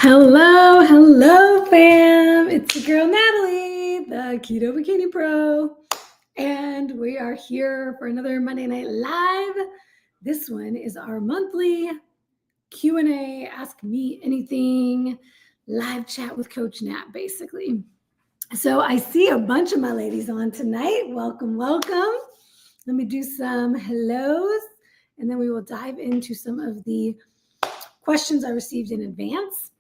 Hello, hello, fam. It's your girl, Natalie, the Keto Bikini Pro. And we are here for another Monday Night Live. This one is our monthly Q&A, Ask Me Anything, live chat with Coach Nat, basically. So I see a bunch of my ladies on tonight. Welcome, welcome. Let me do some hellos, and then we will dive into some of the questions I received in advance.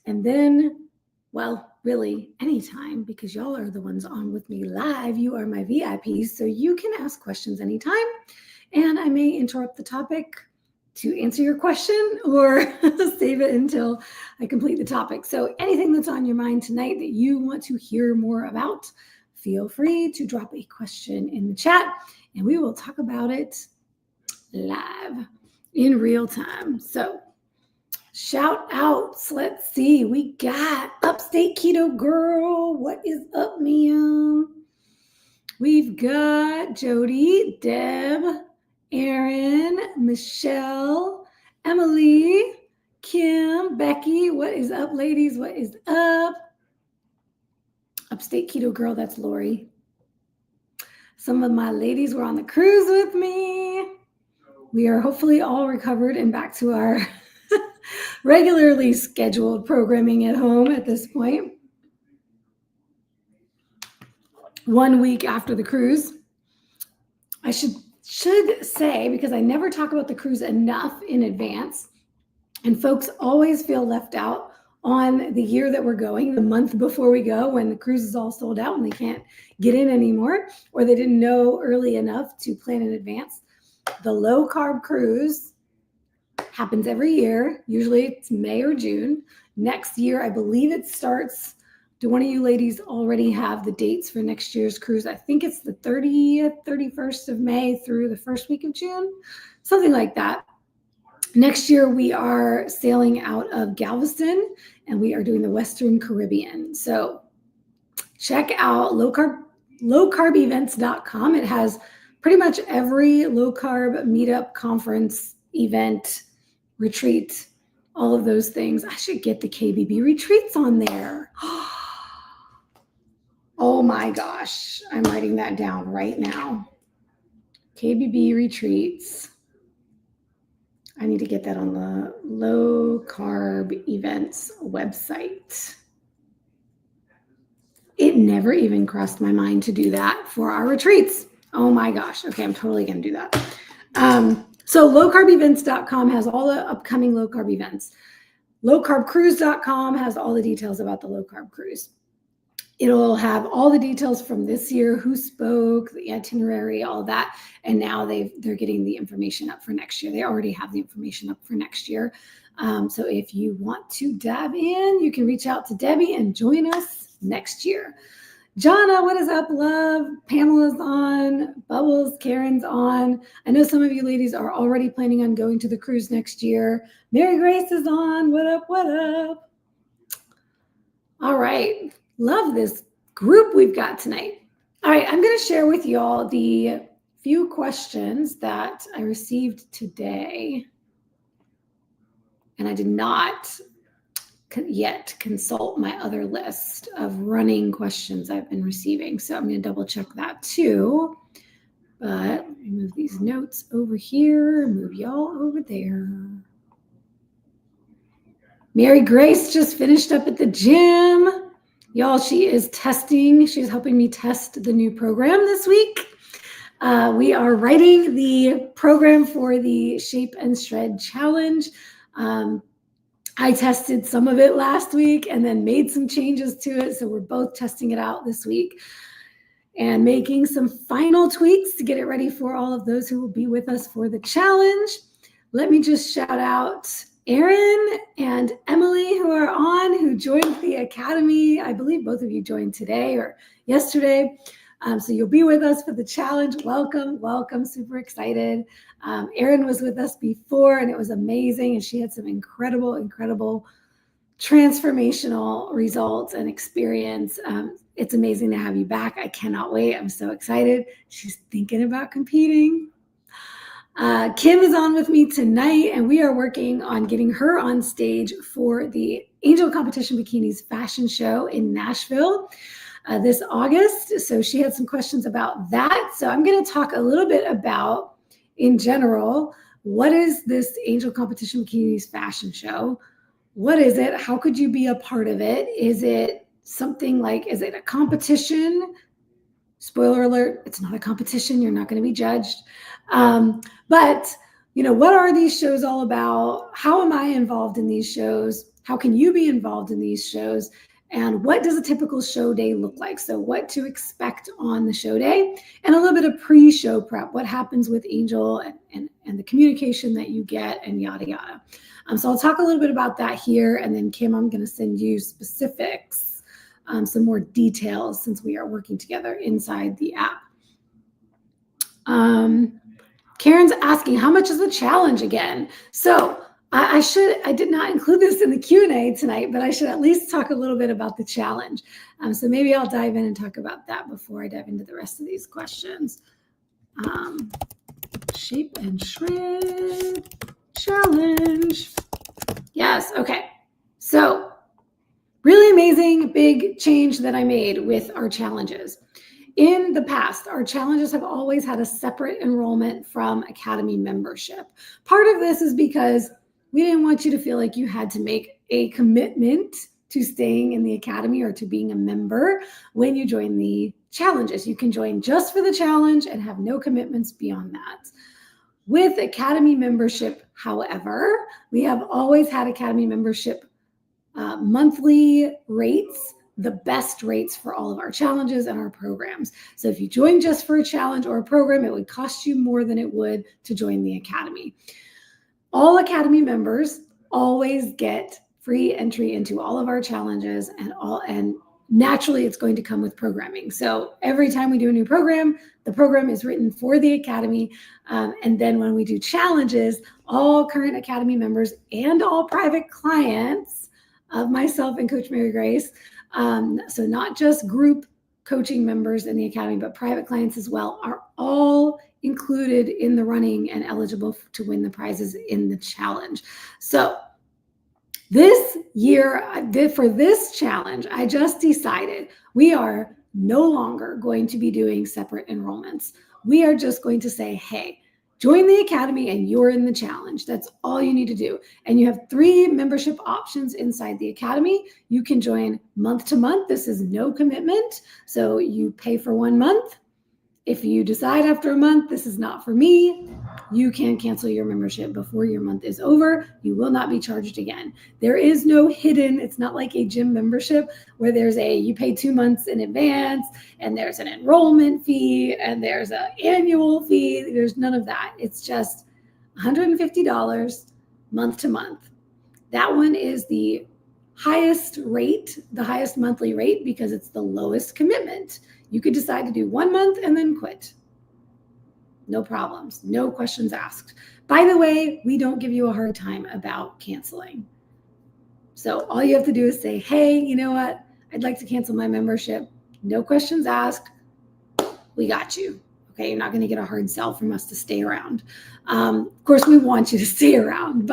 And then, well, really anytime, because y'all are the ones on with me live. You are my VIPs, so you can ask questions anytime. And I may interrupt the topic to answer your question or save it until I complete the topic. So anything that's on your mind tonight that you want to hear more about, feel free to drop a question in the chat and we will talk about it live in real time. So shout outs. Let's see. We got Upstate Keto Girl. What is up, ma'am? We've got Jody, Deb, Erin, Michelle, Emily, Kim, Becky. What is up, ladies? What is up? Upstate Keto Girl, that's Lori. Some of my ladies were on the cruise with me. We are hopefully all recovered and back to our regularly scheduled programming at home at this point. 1 week after the cruise. I should say, because I never talk about the cruise enough in advance, and folks always feel left out on the year that we're going, the month before we go, when the cruise is all sold out and they can't get in anymore, or they didn't know early enough to plan in advance. The low carb cruise happens every year. Usually it's May or June. Next year, I believe it starts. Do one of you ladies already have the dates for next year's cruise? I think it's the 30th, 31st of May through the first week of June, something like that. Next year, we are sailing out of Galveston and we are doing the Western Caribbean. So check out lowcarbevents.com. It has pretty much every low carb meetup, conference, event, retreat, all of those things. I should get the KBB retreats on there. Oh my gosh, I'm writing that down right now. KBB retreats. I need to get that on the low carb events website. It never even crossed my mind to do that for our retreats. Oh my gosh. Okay, I'm totally going to do that. So lowcarbevents.com has all the upcoming low carb events. Lowcarbcruise.com has all the details about the low carb cruise. It'll have all the details from this year, who spoke, the itinerary, all that. And now they're getting the information up for next year. They already have the information up for next year. So if you want to dive in, you can reach out to Debbie and join us next year. Jonna, what is up, love? Pamela's on, Bubbles, Karen's on. I know some of you ladies are already planning on going to the cruise next year. Mary Grace is on. What up, what up? All right. Love this group we've got tonight. All right, I'm going to share with y'all the few questions that I received today. And I did not yet consult my other list of running questions I've been receiving. So I'm going to double check that too. But let me move these notes over here, move y'all over there. Mary Grace just finished up at the gym. Y'all, she is testing. She's helping me test the new program this week. We are writing the program for the Shape and Shred Challenge. I tested some of it last week and then made some changes to it. So we're both testing it out this week and making some final tweaks to get it ready for all of those who will be with us for the challenge. Let me just shout out Erin and Emily who are on, who joined the Academy. I believe both of you joined today or yesterday. So you'll be with us for the challenge. Welcome, welcome, super excited. Erin was with us before and it was amazing. And she had some incredible, incredible transformational results and experience. It's amazing to have you back. I cannot wait. I'm so excited. She's thinking about competing. Kim is on with me tonight, and we are working on getting her on stage for the Angel Competition Bikinis fashion show in Nashville this August. So she had some questions about that. So I'm going to talk a little bit about, in general, what is this Angel Competition Bikinis fashion show? What is it? How could you be a part of it? Is it something like, is it a competition? Spoiler alert, it's not a competition. You're not going to be judged. But, you know, what are these shows all about? How am I involved in these shows? How can you be involved in these shows? And what does a typical show day look like? So what to expect on the show day, and a little bit of pre-show prep. What happens with Angel and the communication that you get, and yada, yada. So I'll talk a little bit about that here. And then Kim, I'm going to send you specifics, some more details, since we are working together inside the app. Karen's asking, how much is the challenge again? So I did not include this in the Q&A tonight, but I should at least talk a little bit about the challenge. So maybe I'll dive in and talk about that before I dive into the rest of these questions. Shape and shred challenge. Yes, okay. So really amazing big change that I made with our challenges. In the past, our challenges have always had a separate enrollment from Academy membership. Part of this is because we didn't want you to feel like you had to make a commitment to staying in the Academy or to being a member when you join the challenges. You can join just for the challenge and have no commitments beyond that. With Academy membership, however, we have always had Academy membership monthly rates, the best rates for all of our challenges and our programs. So if you join just for a challenge or a program, it would cost you more than it would to join the Academy. All Academy members always get free entry into all of our challenges, and naturally it's going to come with programming. So every time we do a new program, the program is written for the Academy. And then when we do challenges, all current Academy members and all private clients of myself and Coach Mary Grace, so not just group coaching members in the Academy, but private clients as well, are all included in the running and eligible to win the prizes in the challenge. So this year, for this challenge, I just decided we are no longer going to be doing separate enrollments. We are just going to say, hey, join the Academy and you're in the challenge. That's all you need to do. And you have 3 membership options inside the Academy. You can join month to month. This is no commitment. So you pay for 1 month. If you decide after a month, this is not for me, you can cancel your membership before your month is over. You will not be charged again. There is no hidden, it's not like a gym membership where there's you pay 2 months in advance and there's an enrollment fee and there's an annual fee. There's none of that. It's just $150 month to month. That one is the highest rate, the highest monthly rate, because it's the lowest commitment. You could decide to do 1 month and then quit. No problems, no questions asked. By the way, we don't give you a hard time about canceling. So all you have to do is say, hey, you know what? I'd like to cancel my membership. No questions asked. We got you. Okay, you're not going to get a hard sell from us to stay around. Of course, we want you to stay around,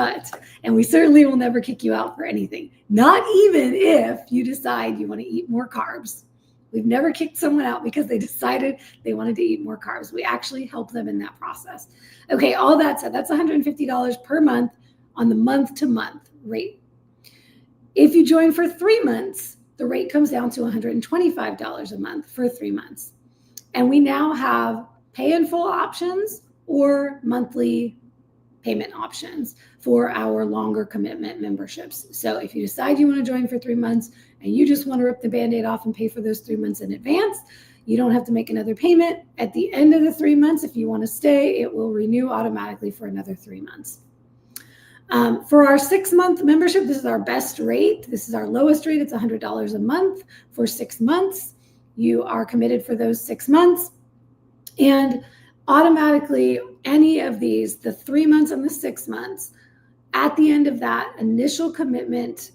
and we certainly will never kick you out for anything. Not even if you decide you want to eat more carbs. We've never kicked someone out because they decided they wanted to eat more carbs. We actually help them in that process. Okay, all that said, that's $150 per month on the month-to-month rate. If you join for 3 months, the rate comes down to $125 a month for 3 months. And we now have pay in full options or monthly payment options for our longer commitment memberships. So if you decide you want to join for 3 months and you just want to rip the Band-Aid off and pay for those 3 months in advance, you don't have to make another payment. At the end of the 3 months, if you want to stay, it will renew automatically for another 3 months. For our 6-month membership, this is our best rate. This is our lowest rate. It's $100 a month for 6 months. You are committed for those 6 months. And automatically, any of these, the 3 months and the 6 months, at the end of that initial commitment,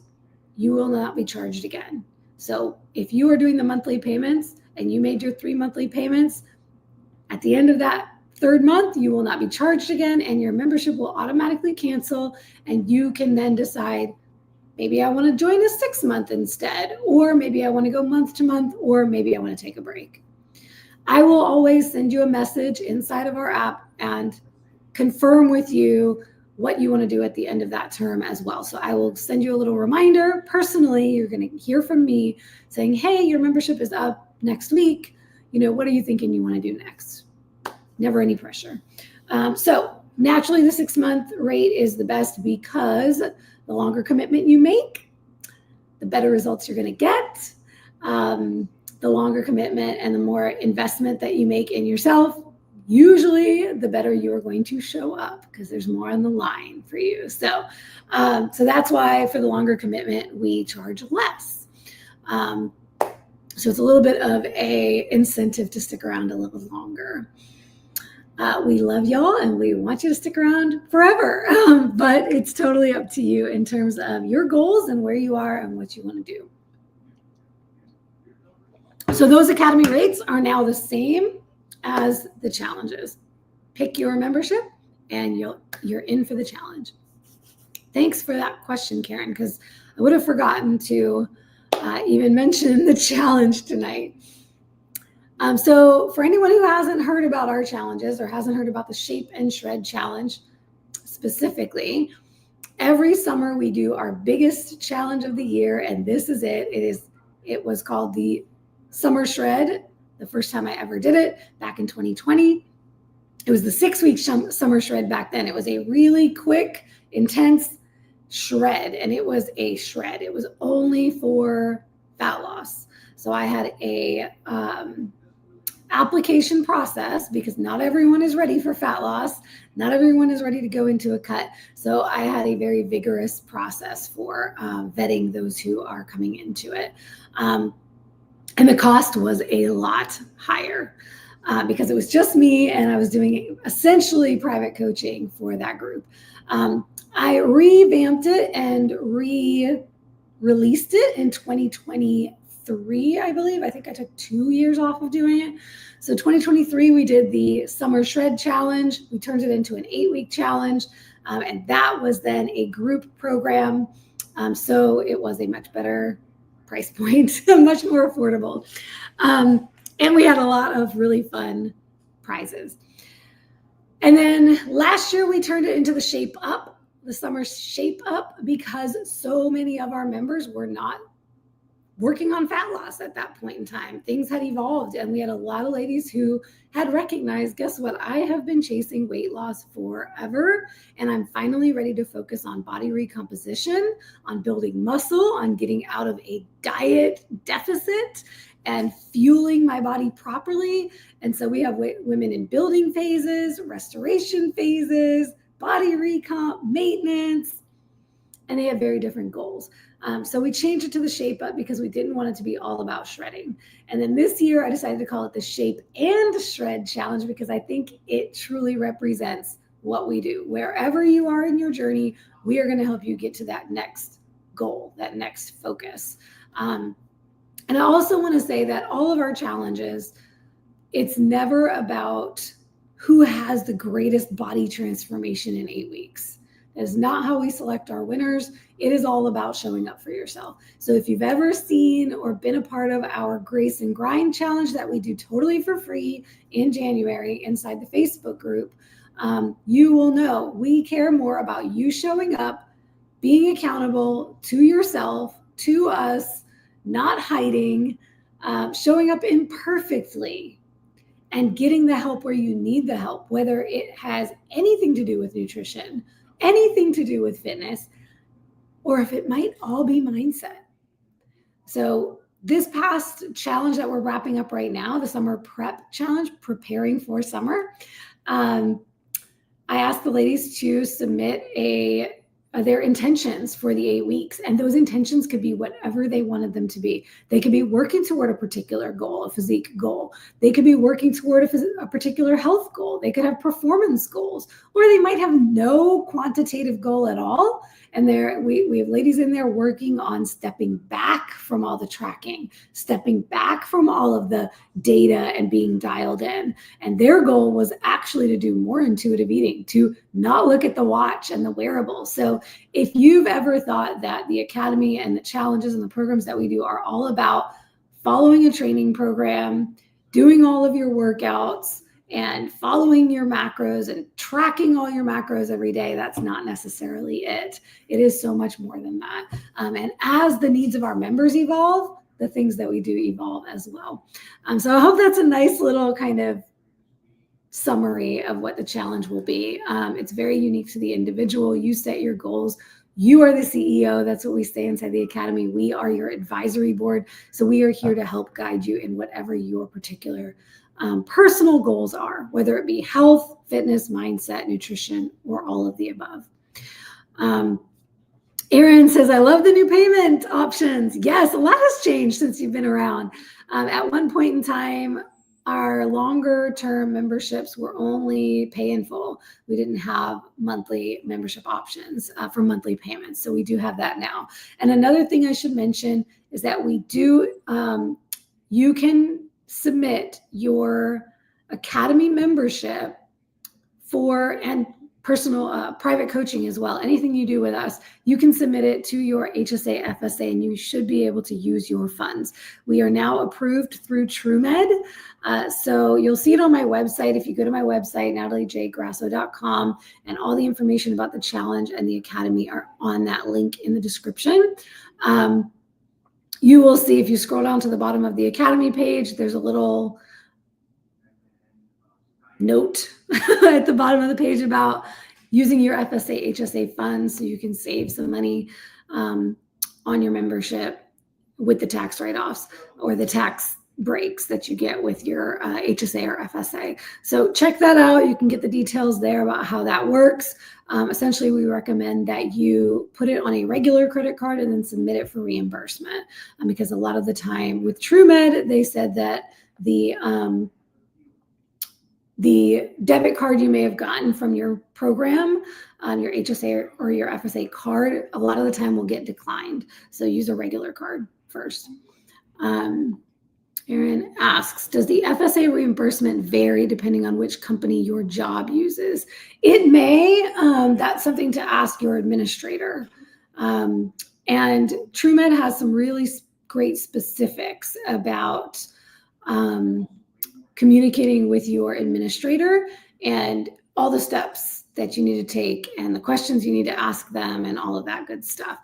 you will not be charged again. So if you are doing the monthly payments and you made your 3 monthly payments, at the end of that 3rd month, you will not be charged again, and your membership will automatically cancel, and you can then decide, Maybe I want to join a 6-month instead, or maybe I want to go month to month, or maybe I want to take a break. I will always send you a message inside of our app and confirm with you what you want to do at the end of that term as well. So I will send you a little reminder personally. You're going to hear from me saying, hey, your membership is up next week. What are you thinking you want to do next? Never any pressure. So naturally, the 6-month rate is the best because the longer commitment you make, the better results you're going to get. The longer commitment and the more investment that you make in yourself, usually the better you are going to show up because there's more on the line for you. So that's why for the longer commitment, we charge less. So it's a little bit of a incentive to stick around a little longer. We love y'all and we want you to stick around forever, but it's totally up to you in terms of your goals and where you are and what you want to do. So those academy rates are now the same as the challenges. Pick your membership and you're in for the challenge. Thanks for that question, Karen, because I would have forgotten to even mention the challenge tonight. So for anyone who hasn't heard about our challenges or hasn't heard about the Shape and Shred Challenge specifically, every summer we do our biggest challenge of the year, and this is it. It was called the Summer Shred, the first time I ever did it back in 2020. It was the 6-week Summer Shred back then. It was a really quick, intense shred, and it was a shred. It was only for fat loss. So I had a application process because not everyone is ready for fat loss. Not everyone is ready to go into a cut. So I had a very vigorous process for vetting those who are coming into it. And the cost was a lot higher because it was just me and I was doing essentially private coaching for that group. I revamped it and re-released it in 2023, I believe. I think I took 2 years off of doing it. So 2023, we did the Summer Shred Challenge. We turned it into an 8-week challenge. And that was then a group program. So it was a much better price point, much more affordable. And we had a lot of really fun prizes. And then last year we turned it into the Shape Up, the Summer Shape Up, because so many of our members were not working on fat loss at that point in time. Things had evolved and we had a lot of ladies who had recognized, guess what? I have been chasing weight loss forever and I'm finally ready to focus on body recomposition, on building muscle, on getting out of a diet deficit and fueling my body properly. And so we have women in building phases, restoration phases, body recomp, maintenance, and they have very different goals. So we changed it to the Shape Up because we didn't want it to be all about shredding. And then this year I decided to call it the Shape and Shred Challenge because I think it truly represents what we do. Wherever you are in your journey, we are going to help you get to that next goal, that next focus. And I also want to say that all of our challenges, it's never about who has the greatest body transformation in 8 weeks. That is not how we select our winners. It is all about showing up for yourself. So if you've ever seen or been a part of our Grace and Grind challenge that we do totally for free in January inside the Facebook group, you will know we care more about you showing up, being accountable to yourself, to us, not hiding, showing up imperfectly, and getting the help where you need the help, whether it has anything to do with nutrition, anything to do with fitness, or if it might all be mindset. So this past challenge that we're wrapping up right now, the Summer Prep Challenge, preparing for summer, I asked the ladies to submit their intentions for the 8 weeks. And those intentions could be whatever they wanted them to be. They could be working toward a particular goal, a physique goal. They could be working toward a particular health goal. They could have performance goals, or they might have no quantitative goal at all. And we have ladies in there working on stepping back from all the tracking, stepping back from all of the data and being dialed in. And their goal was actually to do more intuitive eating, to not look at the watch and the wearable. So if you've ever thought that the Academy and the challenges and the programs that we do are all about following a training program, doing all of your workouts, and following your macros and tracking all your macros every day, that's not necessarily it. It is so much more than that. And as the needs of our members evolve, the things that we do evolve as well. So I hope that's a nice little kind of summary of what the challenge will be. It's very unique to the individual. You set your goals. You are the CEO. That's what we say inside the Academy. We are your advisory board. So we are here to help guide you in whatever your particular personal goals are, whether it be health, fitness, mindset, nutrition, or all of the above. Erin says, I love the new payment options. Yes, a lot has changed since you've been around. At one point in time, our longer term memberships were only pay in full. We didn't have monthly membership options for monthly payments. So we do have that now. And another thing I should mention is that we do, you can submit your Academy membership for, and personal private coaching as well. Anything you do with us, you can submit it to your HSA FSA and you should be able to use your funds. We are now approved through TrueMed. So you'll see it on my website. If you go to my website, nataliejgrasso.com, and all the information about the challenge and the Academy are on that link in the description. You will see, if you scroll down to the bottom of the Academy page, there's a little note at the bottom of the page about using your FSA, HSA funds so you can save some money on your membership with the tax write-offs or the tax breaks that you get with your HSA or FSA. So check that out. You can get the details there about how that works. Essentially, we recommend that you put it on a regular credit card and then submit it for reimbursement. Because a lot of the time with TrueMed, they said that the debit card you may have gotten from your program, your HSA or your FSA card, a lot of the time will get declined. So use a regular card first. Erin asks, does the FSA reimbursement vary depending on which company your job uses? It may. That's something to ask your administrator. And TrueMed has some really great specifics about communicating with your administrator and all the steps that you need to take and the questions you need to ask them and all of that good stuff.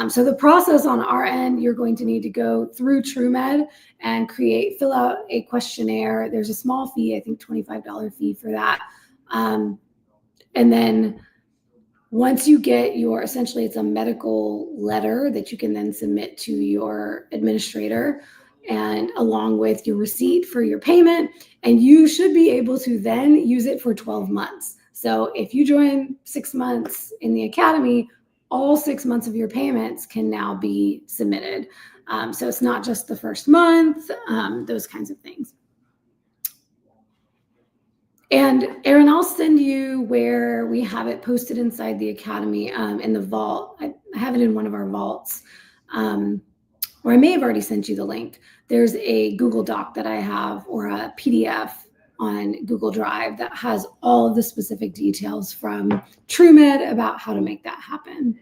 So the process on our end, you're going to need to go through TrueMed and fill out a questionnaire. There's a small fee, I think $25 fee for that. And then once you get essentially it's a medical letter that you can then submit to your administrator, and along with your receipt for your payment, and you should be able to then use it for 12 months. So if you join 6 months in the Academy, all 6 months of your payments can now be submitted. So it's not just the first month, those kinds of things. And Erin, I'll send you where we have it posted inside the Academy in the vault. I have it in one of our vaults. Or I may have already sent you the link. There's a Google Doc that I have, or a PDF on Google Drive that has all of the specific details from TrueMed about how to make that happen.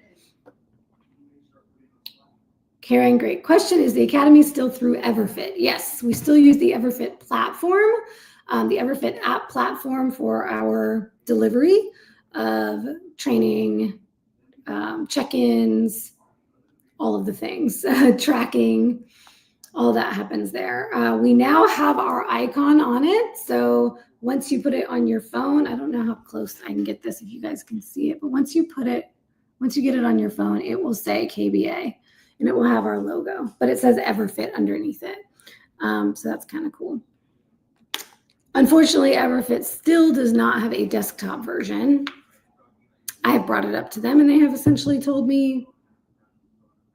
Karen, great question. Is the Academy still through Everfit? Yes, we still use the Everfit platform, the Everfit app platform for our delivery of training, check-ins, all of the things, tracking, all that happens there. We now have our icon on it. So once you put it on your phone, I don't know how close I can get this if you guys can see it, but once you get it on your phone, it will say KBA and it will have our logo, but it says Everfit underneath it. So that's kind of cool. Unfortunately, Everfit still does not have a desktop version. I have brought it up to them and they have essentially told me,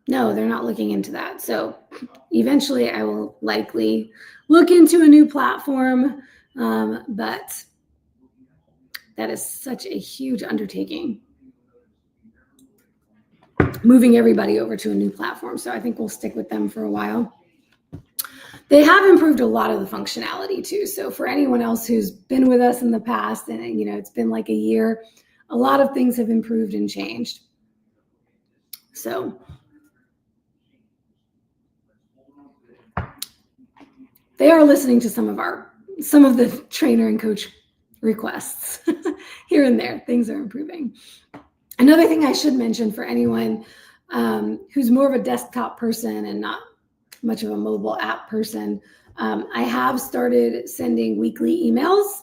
no, they're not looking into that. So eventually I will likely look into a new platform, but that is such a huge undertaking. moving everybody over to a new platform. So I think we'll stick with them for a while. They have improved a lot of the functionality too. So for anyone else who's been with us in the past and it's been like a year, a lot of things have improved and changed. So they are listening to some of the trainer and coach requests here and there. Things are improving. Another thing I should mention for anyone who's more of a desktop person and not much of a mobile app person, I have started sending weekly emails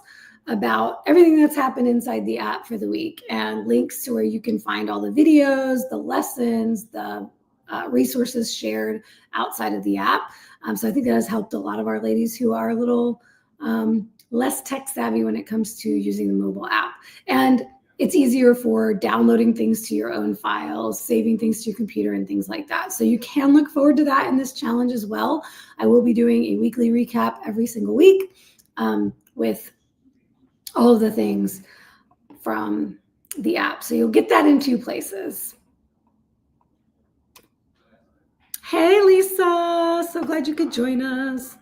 about everything that's happened inside the app for the week and links to where you can find all the videos, the lessons, the resources shared outside of the app. So I think that has helped a lot of our ladies who are a little less tech savvy when it comes to using the mobile app. And it's easier for downloading things to your own files, saving things to your computer and things like that. So you can look forward to that in this challenge as well. I will be doing a weekly recap every single week with all of the things from the app. So you'll get that in 2 places. Hey, Lisa, so glad you could join us.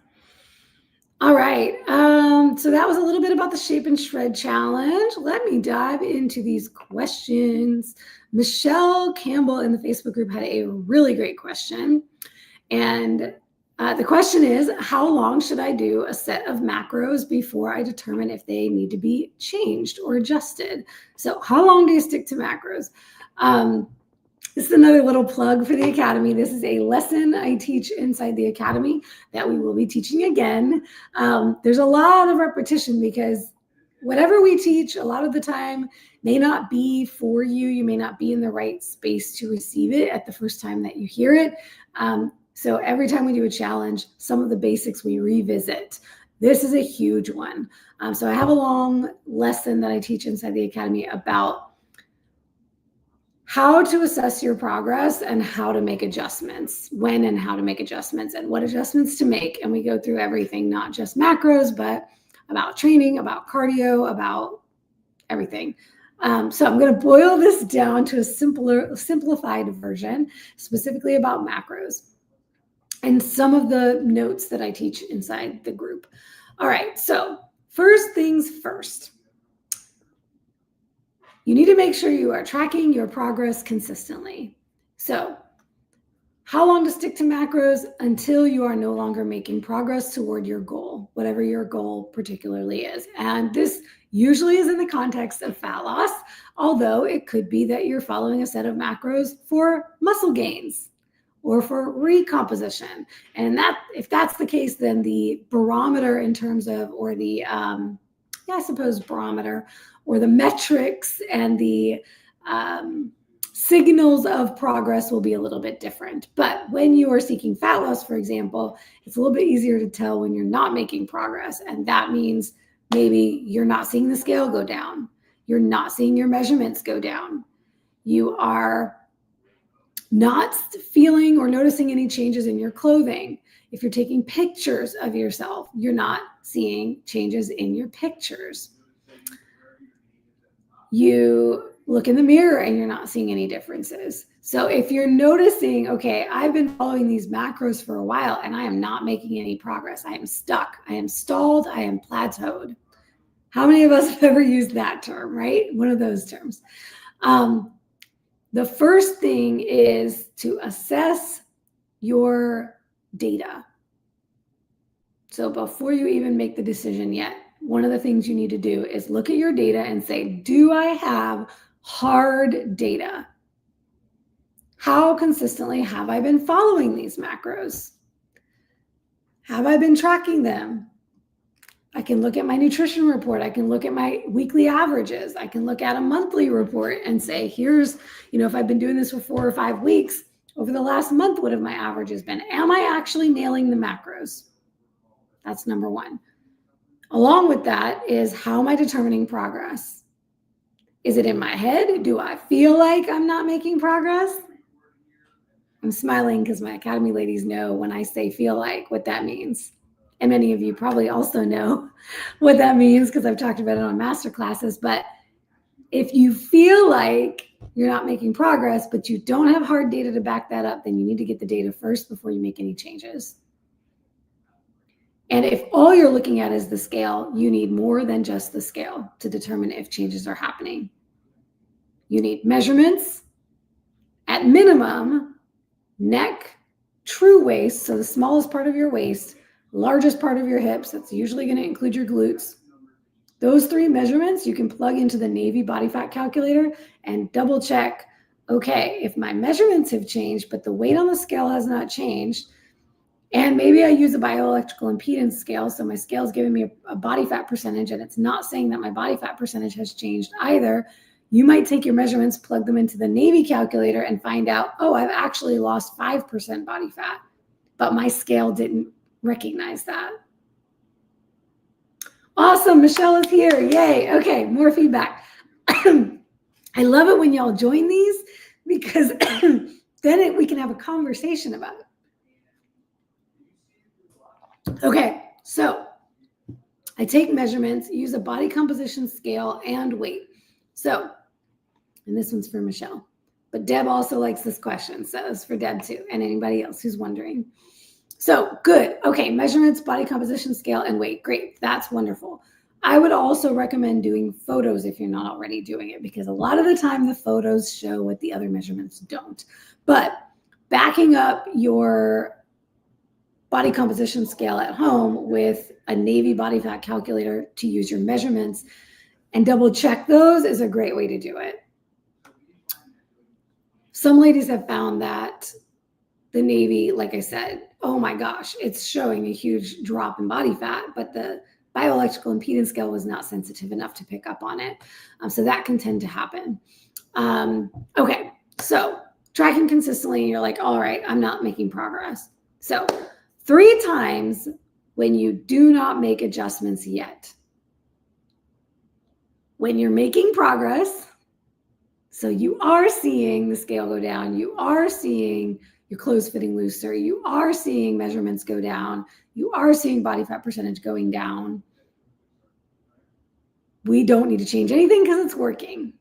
All right, so that was a little bit about the Shape and Shred Challenge. Let me dive into these questions. Michelle Campbell in the Facebook group had a really great question. And the question is, how long should I do a set of macros before I determine if they need to be changed or adjusted? So how long do you stick to macros? This is another little plug for the Academy. This is a lesson I teach inside the Academy that we will be teaching again. There's a lot of repetition because whatever we teach a lot of the time may not be for you. You may not be in the right space to receive it at the first time that you hear it. So every time we do a challenge, some of the basics we revisit. This is a huge one. So I have a long lesson that I teach inside the Academy about how to assess your progress and how to make adjustments, when and how to make adjustments and what adjustments to make. And we go through everything, not just macros, but about training, about cardio, about everything. So I'm going to boil this down to a simplified version, specifically about macros and some of the notes that I teach inside the group. All right, so first things first. You need to make sure you are tracking your progress consistently. So how long to stick to macros until you are no longer making progress toward your goal, whatever your goal particularly is. And this usually is in the context of fat loss, although it could be that you're following a set of macros for muscle gains or for recomposition. And that, if that's the case, then the barometer in terms of, or the, barometer, or the metrics and the signals of progress will be a little bit different. But when you are seeking fat loss, for example, it's a little bit easier to tell when you're not making progress. And that means maybe you're not seeing the scale go down. You're not seeing your measurements go down. You are not feeling or noticing any changes in your clothing. If you're taking pictures of yourself, you're not seeing changes in your pictures. You look in the mirror and you're not seeing any differences. So if you're noticing, okay, I've been following these macros for a while and I am not making any progress. I am stuck. I am stalled. I am plateaued. How many of us have ever used that term, right? One of those terms. The first thing is to assess your data. So before you even make the decision yet, one of the things you need to do is look at your data and say, do I have hard data? How consistently have I been following these macros? Have I been tracking them? I can look at my nutrition report. I can look at my weekly averages. I can look at a monthly report and say, here's, if I've been doing this for 4 or 5 weeks, over the last month, what have my averages been? Am I actually nailing the macros? That's number one. Along with that is, how am I determining progress? Is it in my head? Do I feel like I'm not making progress? I'm smiling because my Academy ladies know when I say feel like, what that means. And many of you probably also know what that means because I've talked about it on master classes. But if you feel like you're not making progress, but you don't have hard data to back that up, then you need to get the data first before you make any changes. And if all you're looking at is the scale, you need more than just the scale to determine if changes are happening. You need measurements, at minimum, neck, true waist, so the smallest part of your waist, largest part of your hips, that's usually going to include your glutes. Those 3 measurements you can plug into the Navy body fat calculator and double check, okay, if my measurements have changed, but the weight on the scale has not changed, and maybe I use a bioelectrical impedance scale, so my scale is giving me a body fat percentage, and it's not saying that my body fat percentage has changed either, you might take your measurements, plug them into the Navy calculator, and find out, oh, I've actually lost 5% body fat, but my scale didn't recognize that. Awesome, Michelle is here, yay. Okay, more feedback. I love it when y'all join these because then we can have a conversation about it. Okay, so I take measurements, use a body composition scale and weight. So, and this one's for Michelle, but Deb also likes this question, so it's for Deb too, and anybody else who's wondering. So good, okay, measurements, body composition scale, and weight, great, that's wonderful. I would also recommend doing photos if you're not already doing it, because a lot of the time the photos show what the other measurements don't. But backing up your body composition scale at home with a Navy body fat calculator to use your measurements and double check those is a great way to do it. Some ladies have found that the Navy, like I said, oh my gosh, it's showing a huge drop in body fat, but the bioelectrical impedance scale was not sensitive enough to pick up on it. So that can tend to happen. Okay, so tracking consistently, you're like, all right, I'm not making progress. So 3 times when you do not make adjustments yet. When you're making progress, so you are seeing the scale go down, you are seeing your clothes fitting looser, you are seeing measurements go down, you are seeing body fat percentage going down. We don't need to change anything because it's working.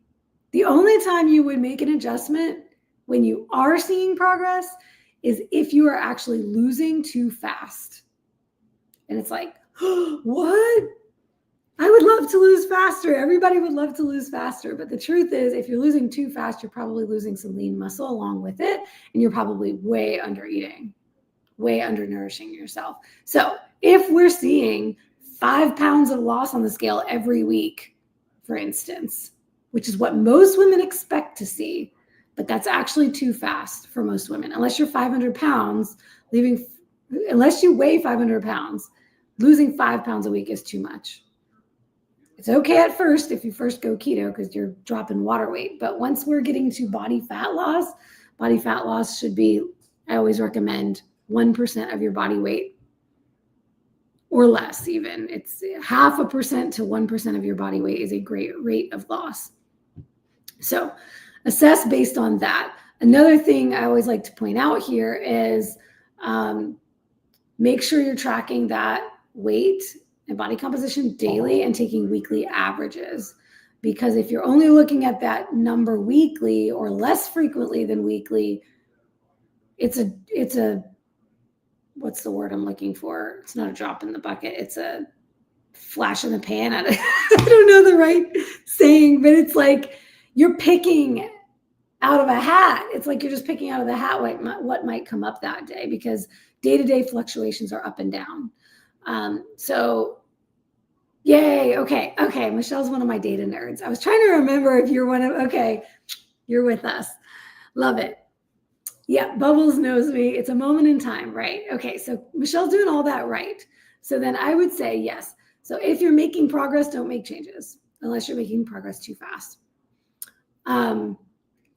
The only time you would make an adjustment when you are seeing progress is if you are actually losing too fast. And it's like, what? I would love to lose faster. Everybody would love to lose faster. But the truth is, if you're losing too fast, you're probably losing some lean muscle along with it. And you're probably way under eating, way undernourishing yourself. So if we're seeing 5 pounds of loss on the scale every week, for instance, which is what most women expect to see, but that's actually too fast for most women. Unless you're 500 pounds, unless you weigh 500 pounds, losing 5 pounds a week is too much. It's okay at first if you first go keto because you're dropping water weight. But once we're getting to body fat loss should be, I always recommend 1% of your body weight or less even. It's 0.5% to 1% of your body weight is a great rate of loss. So assess based on that. Another thing I always like to point out here is make sure you're tracking that weight and body composition daily and taking weekly averages. Because if you're only looking at that number weekly or less frequently than weekly, it's a what's the word I'm looking for? It's not a drop in the bucket. It's a flash in the pan. I don't know the right saying, but it's like you're picking out of a hat. It's like you're just picking out of the hat what might come up that day, because day-to-day fluctuations are up and down. So yay. Okay. Michelle's one of my data nerds. I was trying to remember if you're okay, you're with us. Love it. Yeah. Bubbles knows me. It's a moment in time, right? Okay. So Michelle's doing all that right. So then I would say yes. So if you're making progress, don't make changes unless you're making progress too fast.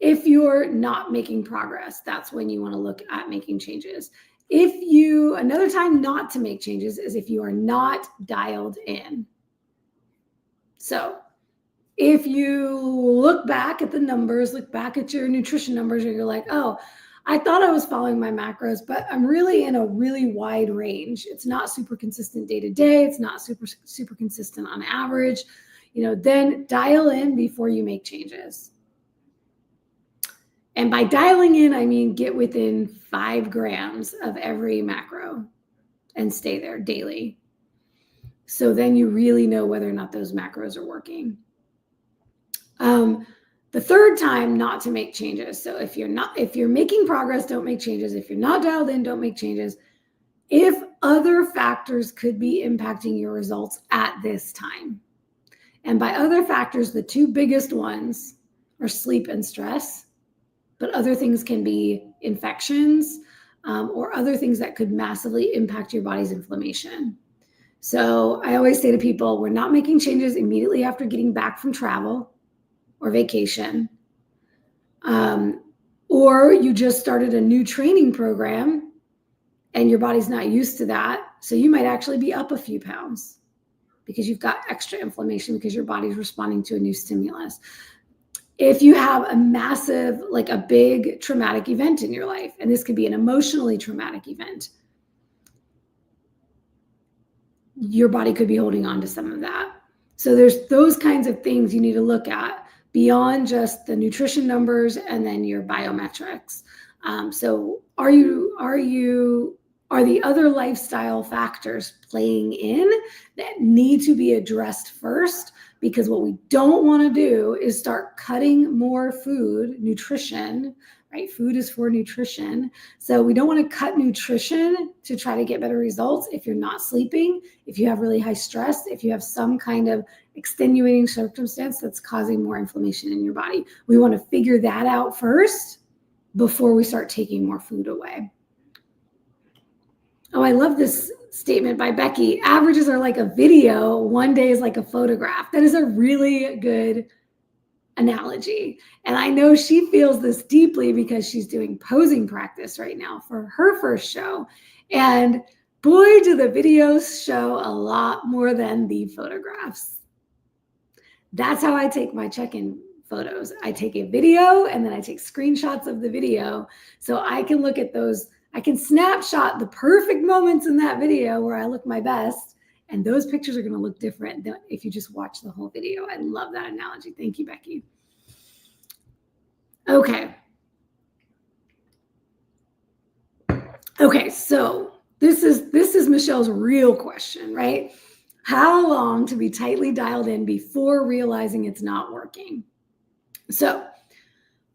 If you're not making progress, that's when you want to look at making changes. Another time not to make changes is if you are not dialed in. So if you look back at the numbers, look back at your nutrition numbers, and you're like, oh, I thought I was following my macros, but I'm really in a really wide range. It's not super consistent day to day. It's not super consistent on average. Then dial in before you make changes. And by dialing in, I mean get within 5 grams of every macro and stay there daily. So then you really know whether or not those macros are working. The third time not to make changes. So if you're making progress, don't make changes. If you're not dialed in, don't make changes. If other factors could be impacting your results at this time. And by other factors, the 2 biggest ones are sleep and stress, but other things can be infections or other things that could massively impact your body's inflammation. So I always say to people, we're not making changes immediately after getting back from travel or vacation. Or you just started a new training program and your body's not used to that. So you might actually be up a few pounds because you've got extra inflammation because your body's responding to a new stimulus. If you have a massive, like a big traumatic event in your life, and this could be an emotionally traumatic event, your body could be holding on to some of that. So there's those kinds of things you need to look at beyond just the nutrition numbers and then your biometrics. So are the other lifestyle factors playing in that need to be addressed first? Because what we don't want to do is start cutting more food, nutrition, right? Food is for nutrition. So we don't want to cut nutrition to try to get better results if you're not sleeping, if you have really high stress, if you have some kind of extenuating circumstance that's causing more inflammation in your body. We want to figure that out first before we start taking more food away. Oh, I love this statement by Becky. Averages are like a video. One day is like a photograph. That is a really good analogy. And I know she feels this deeply because she's doing posing practice right now for her first show. And boy, do the videos show a lot more than the photographs. That's how I take my check-in photos. I take a video and then I take screenshots of the video so I can look at those. I can snapshot the perfect moments in that video where I look my best, and those pictures are going to look different than if you just watch the whole video. I love that analogy. Thank you, Becky. Okay. Okay, so this is Michelle's real question, right? How long to be tightly dialed in before realizing it's not working? So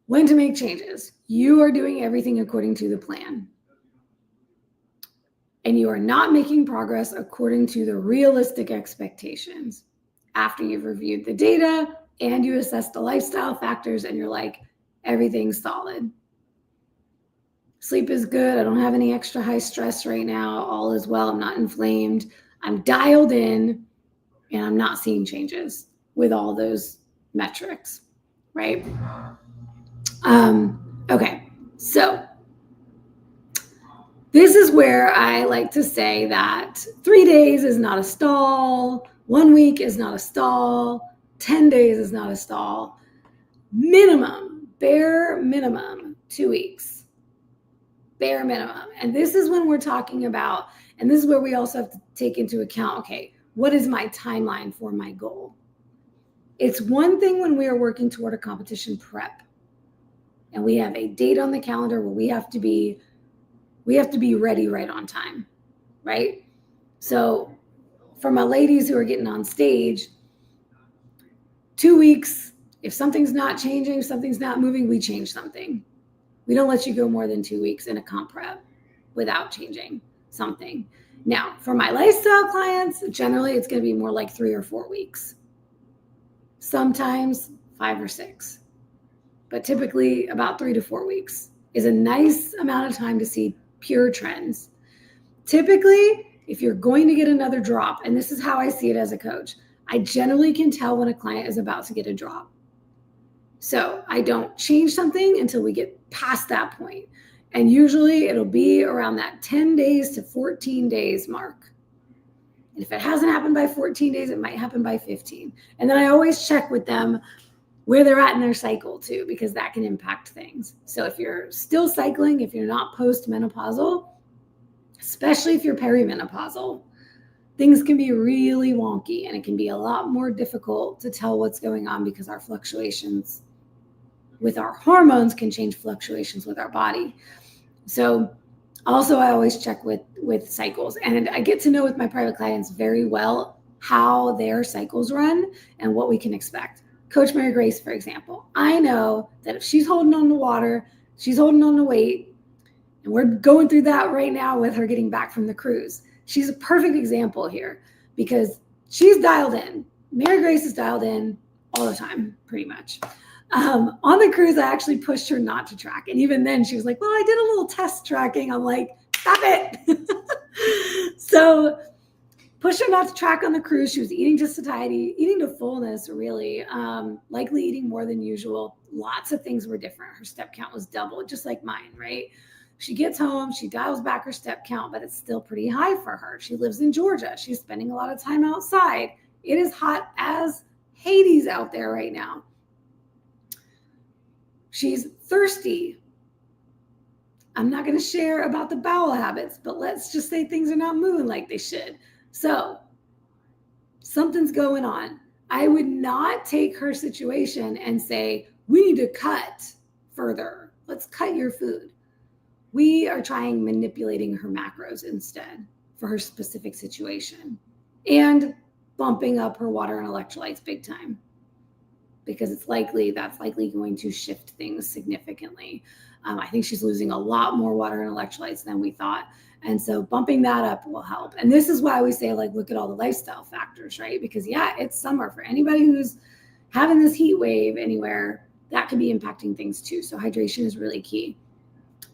when to make changes? You are doing everything according to the plan. And you are not making progress according to the realistic expectations. After you've reviewed the data and you assess the lifestyle factors and you're like, everything's solid. Sleep is good. I don't have any extra high stress right now. All is well. I'm not inflamed. I'm dialed in and I'm not seeing changes with all those metrics, right? Okay, so this is where I like to say that 3 days is not a stall, 1 week is not a stall, 10 days is not a stall. Minimum, bare minimum, 2 weeks. Bare minimum. And this is when we're talking about, and this is where we also have to take into account, okay, what is my timeline for my goal? It's one thing when we are working toward a competition prep and we have a date on the calendar where we have to be ready right on time, right? So for my ladies who are getting on stage, 2 weeks, if something's not changing, something's not moving, we change something. We don't let you go more than 2 weeks in a comp prep without changing something. Now, for my lifestyle clients, generally it's going to be more like 3 or 4 weeks. Sometimes 5 or 6, but typically about 3 to 4 weeks is a nice amount of time to see pure trends. Typically, if you're going to get another drop, and this is how I see it as a coach, I generally can tell when a client is about to get a drop. So I don't change something until we get past that point. And usually it'll be around that 10 days to 14 days mark. And if it hasn't happened by 14 days, it might happen by 15. And then I always check with them where they're at in their cycle too, because that can impact things. So if you're still cycling, if you're not post-menopausal, especially if you're perimenopausal, things can be really wonky and it can be a lot more difficult to tell what's going on because our fluctuations with our hormones can change fluctuations with our body. So also, I always check with cycles, and I get to know with my private clients very well how their cycles run and what we can expect. Coach Mary Grace, for example, I know that if she's holding on to water, she's holding on to weight, and we're going through that right now with her getting back from the cruise. She's a perfect example here because she's dialed in. Mary Grace is dialed in all the time, pretty much. On the cruise, I actually pushed her not to track. And even then she was like, well, I did a little test tracking. I'm like, stop it. So push her not to track on the cruise. She was eating to satiety, eating to fullness, really, likely eating more than usual. Lots of things were different. Her step count was double, just like mine, right? She gets home, she dials back her step count, but it's still pretty high for her. She lives in Georgia. She's spending a lot of time outside. It is hot as Hades out there right now. She's thirsty. I'm not going to share about the bowel habits, but let's just say things are not moving like they should. So something's going on. I would not take her situation and say, we need to cut further. Let's cut your food. We are trying manipulating her macros instead for her specific situation and bumping up her water and electrolytes big time, because that's likely going to shift things significantly. I think she's losing a lot more water and electrolytes than we thought. And so bumping that up will help. And this is why we say, like, look at all the lifestyle factors, right? Because yeah, it's summer. For anybody who's having this heat wave anywhere, that could be impacting things too. So hydration is really key.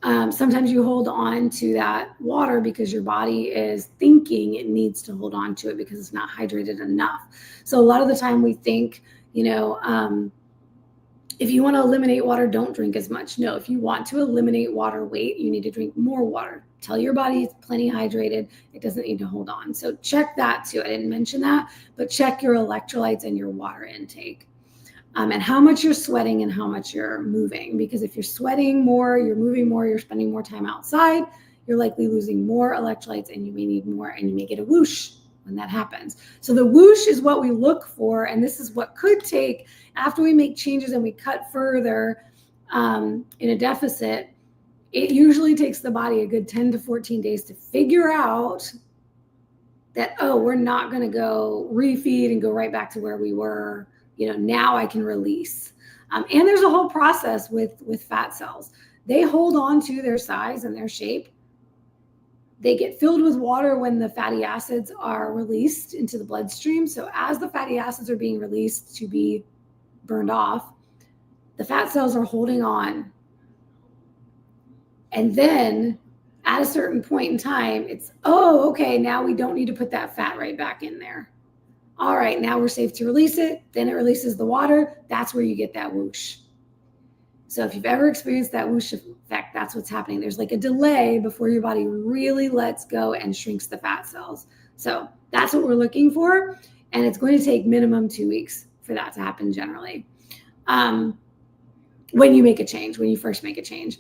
Sometimes you hold on to that water because your body is thinking it needs to hold on to it because it's not hydrated enough. So a lot of the time we think, if you want to eliminate water, don't drink as much. No, if you want to eliminate water weight, you need to drink more water. Tell your body it's plenty hydrated. It doesn't need to hold on. So check that too. I didn't mention that, but check your electrolytes and your water intake. And how much you're sweating and how much you're moving. Because if you're sweating more, you're moving more, you're spending more time outside, you're likely losing more electrolytes and you may need more, and you may get a whoosh when that happens. So the whoosh is what we look for, and this is what could take after we make changes and we cut further in a deficit. It usually takes the body a good 10 to 14 days to figure out that, oh, we're not going to go refeed and go right back to where we were. Now I can release. And there's a whole process with fat cells. They hold on to their size and their shape. They get filled with water when the fatty acids are released into the bloodstream. So as the fatty acids are being released to be burned off, the fat cells are holding on. And then at a certain point in time, it's, oh, okay, now we don't need to put that fat right back in there. All right, now we're safe to release it. Then it releases the water. That's where you get that whoosh. So if you've ever experienced that whoosh effect, that's what's happening. There's like a delay before your body really lets go and shrinks the fat cells. So that's what we're looking for. And it's going to take minimum 2 weeks for that to happen generally. When you make a change, when you first make a change.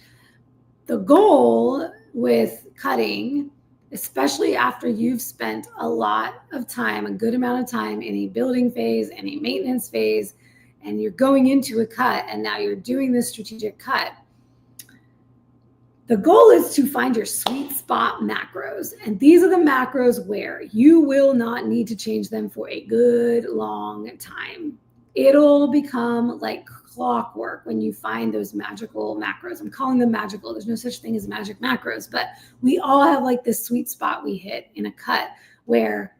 The goal with cutting, especially after you've spent a lot of time, a good amount of time in a building phase and a maintenance phase, and you're going into a cut, and now you're doing this strategic cut, the goal is to find your sweet spot macros. And these are the macros where you will not need to change them for a good long time. It'll become like clockwork when you find those magical macros. I'm calling them magical. There's no such thing as magic macros, but we all have like this sweet spot we hit in a cut where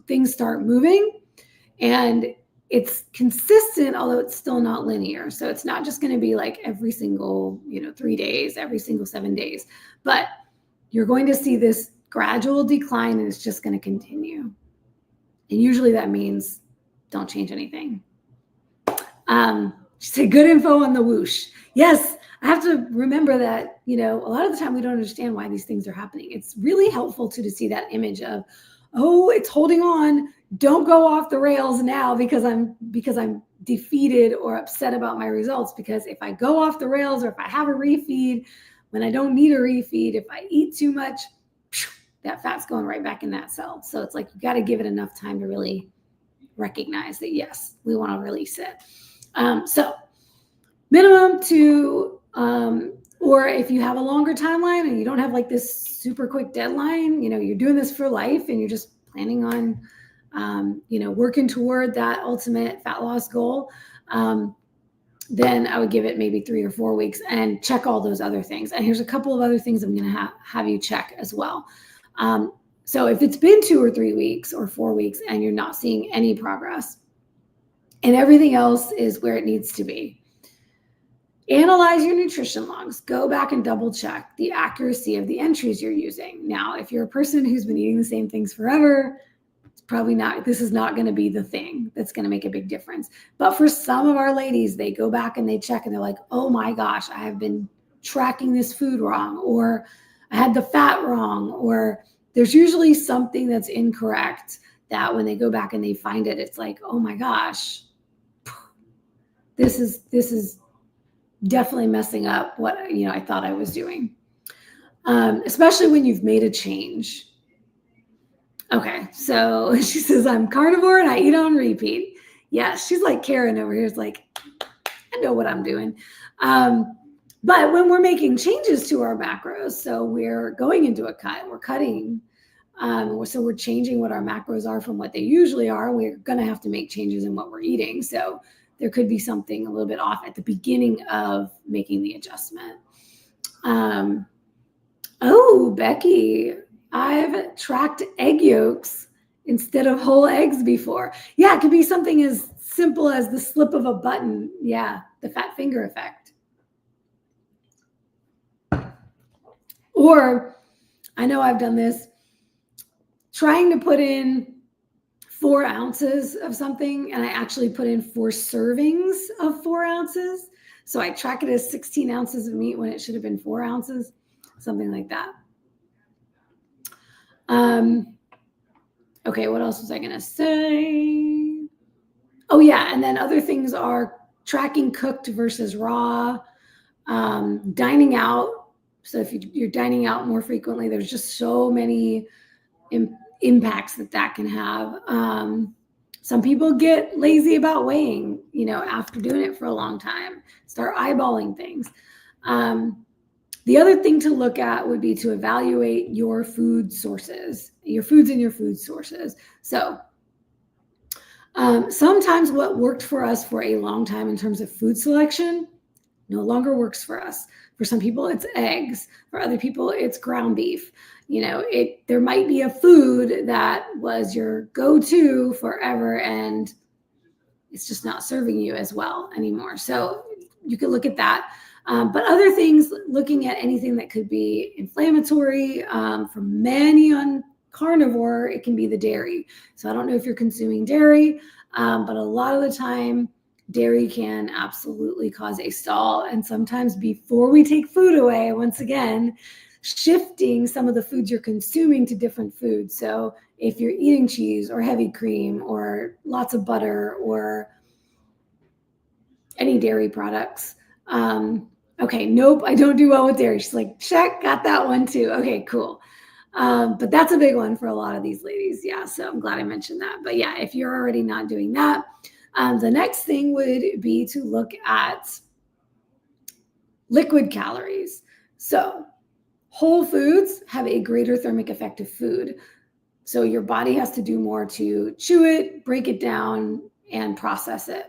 things start moving, and it's consistent, although it's still not linear. So it's not just going to be like every single, 3 days, every single 7 days, but you're going to see this gradual decline, and it's just going to continue. And usually that means don't change anything. She said, good info on the whoosh. Yes, I have to remember that, a lot of the time we don't understand why these things are happening. It's really helpful to see that image of, oh, it's holding on. Don't go off the rails now because I'm defeated or upset about my results. Because if I go off the rails, or if I have a refeed when I don't need a refeed, if I eat too much, that fat's going right back in that cell. So it's like, you got to give it enough time to really recognize that, yes, we want to release it. So minimum to, or if you have a longer timeline and you don't have like this super quick deadline, you're doing this for life and you're just planning on, working toward that ultimate fat loss goal, then I would give it maybe 3 or 4 weeks and check all those other things. And here's a couple of other things I'm going to have you check as well. So if it's been 2 or 3 weeks or 4 weeks and you're not seeing any progress and everything else is where it needs to be, analyze your nutrition logs. Go back and double check the accuracy of the entries you're using. Now, if you're a person who's been eating the same things forever, it's probably not, this is not going to be the thing that's going to make a big difference. But for some of our ladies, they go back and they check and they're like, oh my gosh, I have been tracking this food wrong, or I had the fat wrong, or there's usually something that's incorrect that when they go back and they find it, it's like, oh my gosh, this is definitely messing up what I thought I was doing, especially when you've made a change. Okay, so she says, I'm carnivore and I eat on repeat. Yes, she's like Karen over here is like, I know what I'm doing. But when we're making changes to our macros, so we're going into a cut, we're cutting, so we're changing what our macros are from what they usually are. We're going to have to make changes in what we're eating. So there could be something a little bit off at the beginning of making the adjustment. Oh, Becky, I've tracked egg yolks instead of whole eggs before. Yeah, it could be something as simple as the slip of a button. Yeah, the fat finger effect. Or, I know I've done this, trying to put in 4 ounces of something, and I actually put in 4 servings of 4 ounces. So I track it as 16 ounces of meat when it should have been 4 ounces, something like that. Okay, what else was I going to say? Oh, yeah, and then other things are tracking cooked versus raw, dining out. So if you're dining out more frequently, there's just so many impacts that can have. Some people get lazy about weighing, after doing it for a long time, start eyeballing things. The other thing to look at would be to evaluate your food sources, your foods and your food sources. So sometimes what worked for us for a long time in terms of food selection no longer works for us. For some people, it's eggs. For other people, it's ground beef. There might be a food that was your go-to forever and it's just not serving you as well anymore. So you could look at that. But other things, looking at anything that could be inflammatory, for many on carnivore, it can be the dairy. So I don't know if you're consuming dairy, but a lot of the time, dairy can absolutely cause a stall. And sometimes before we take food away, once again, shifting some of the foods you're consuming to different foods. So if you're eating cheese or heavy cream or lots of butter or any dairy products. Okay, nope, I don't do well with dairy. She's like, check, got that one too. Okay, cool. But that's a big one for a lot of these ladies. Yeah, so I'm glad I mentioned that. But yeah, if you're already not doing that, the next thing would be to look at liquid calories. So whole foods have a greater thermic effect of food. So your body has to do more to chew it, break it down, and process it.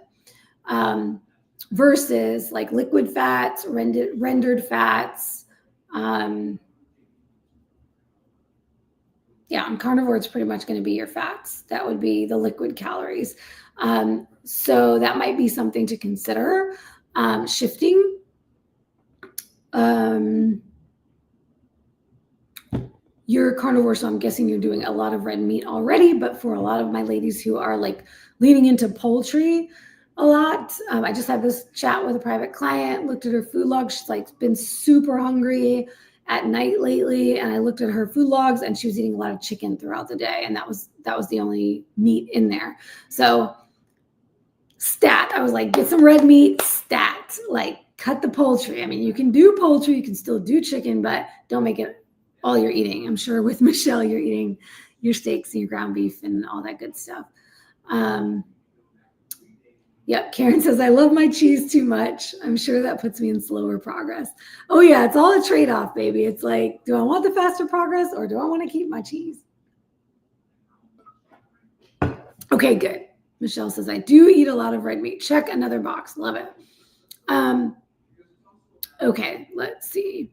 Versus like liquid fats, rendered fats. Yeah, on carnivore, it's pretty much going to be your fats. That would be the liquid calories. So that might be something to consider, shifting. You're carnivore, so I'm guessing you're doing a lot of red meat already, but for a lot of my ladies who are like leaning into poultry a lot, I just had this chat with a private client, looked at her food log. She's like been super hungry at night lately, and I looked at her food logs and she was eating a lot of chicken throughout the day, and that was the only meat in there. So stat, I was like, get some red meat, stat, like cut the poultry. I mean, you can do poultry, you can still do chicken, but don't make it all you're eating. I'm sure with Michelle, you're eating your steaks and your ground beef and all that good stuff. Yep, Karen says, I love my cheese too much. I'm sure that puts me in slower progress. Oh yeah, it's all a trade-off, baby. It's like, do I want the faster progress or do I want to keep my cheese? Okay, good. Michelle says, I do eat a lot of red meat. Check another box. Love it. Okay, let's see.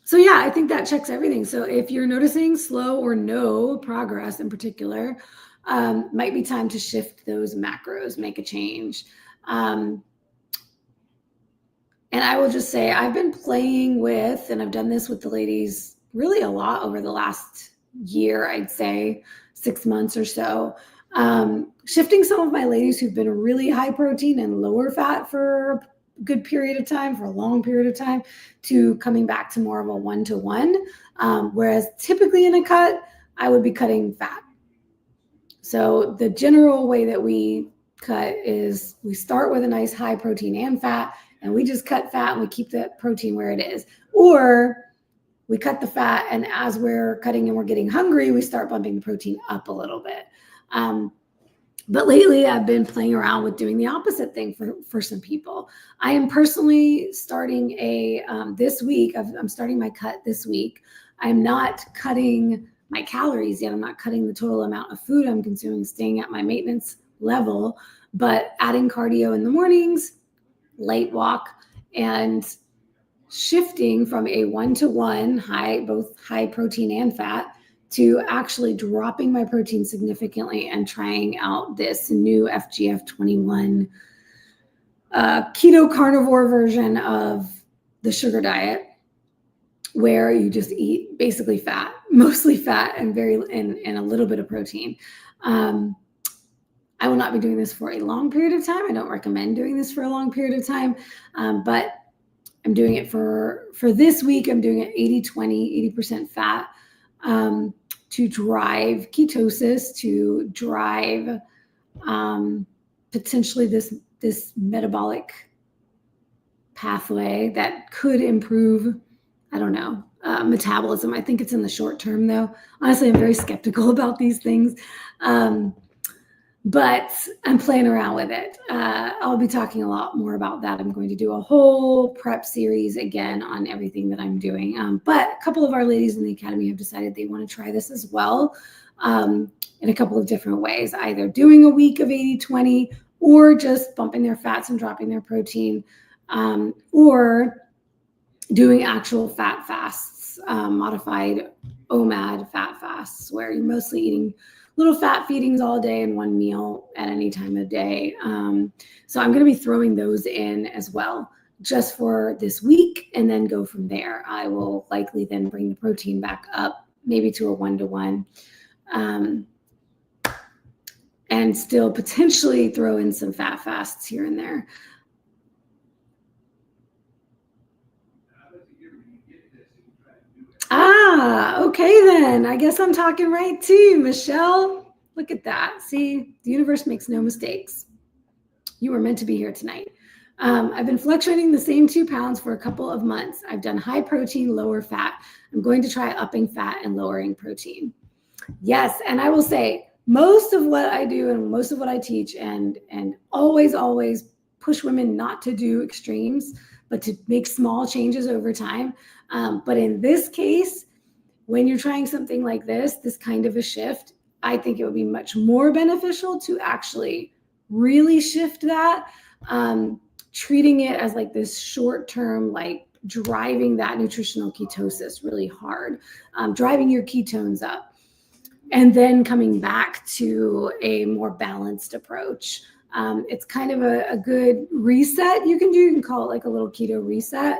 So yeah, I think that checks everything. So if you're noticing slow or no progress in particular, might be time to shift those macros, make a change. And I will just say, I've been playing with, and I've done this with the ladies really a lot over the last year, I'd say 6 months or so, shifting some of my ladies who've been really high protein and lower fat for a good period of time, for a long period of time, to coming back to more of a 1-to-1. Whereas typically in a cut, I would be cutting fat. So the general way that we cut is we start with a nice high protein and fat, and we just cut fat and we keep the protein where it is. Or we cut the fat, and as we're cutting and we're getting hungry, we start bumping the protein up a little bit. But lately, I've been playing around with doing the opposite thing for some people. I am personally starting this week, I'm starting my cut this week. I'm not cutting my calories yet. I'm not cutting the total amount of food I'm consuming, staying at my maintenance level, but adding cardio in the mornings, light walk, and shifting from a 1-to-1 both high protein and fat, to actually dropping my protein significantly and trying out this new FGF21 keto carnivore version of the sugar diet, where you just eat basically fat, mostly fat, and and a little bit of protein. I will not be doing this for a long period of time. I don't recommend doing this for a long period of time, but I'm doing it for this week. I'm doing it 80-20, 80% fat, to drive ketosis, to drive potentially this metabolic pathway that could improve, I don't know, metabolism. I think it's in the short term, though. Honestly, I'm very skeptical about these things. But I'm playing around with it. I'll be talking a lot more about that. I'm going to do a whole prep series again on everything that I'm doing. But a couple of our ladies in the academy have decided they want to try this as well, in a couple of different ways, either doing a week of 80-20 or just bumping their fats and dropping their protein, or doing actual fat fasts, modified OMAD fat fasts, where you're mostly eating little fat feedings all day and one meal at any time of day. So I'm going to be throwing those in as well, just for this week, and then go from there. I will likely then bring the protein back up, maybe to a 1-to-1, and still potentially throw in some fat fasts here and there. Okay then. I guess I'm talking right too, Michelle. Look at that. See, the universe makes no mistakes. You were meant to be here tonight. I've been fluctuating the same 2 pounds for a couple of months. I've done high protein, lower fat. I'm going to try upping fat and lowering protein. Yes, and I will say, most of what I do and most of what I teach, and always push women not to do extremes, but to make small changes over time. But in this case, when you're trying something like this kind of a shift, I think it would be much more beneficial to actually really shift that, treating it as like this short-term, like driving that nutritional ketosis really hard, driving your ketones up, and then coming back to a more balanced approach. It's kind of a good reset you can do. You can call it like a little keto reset.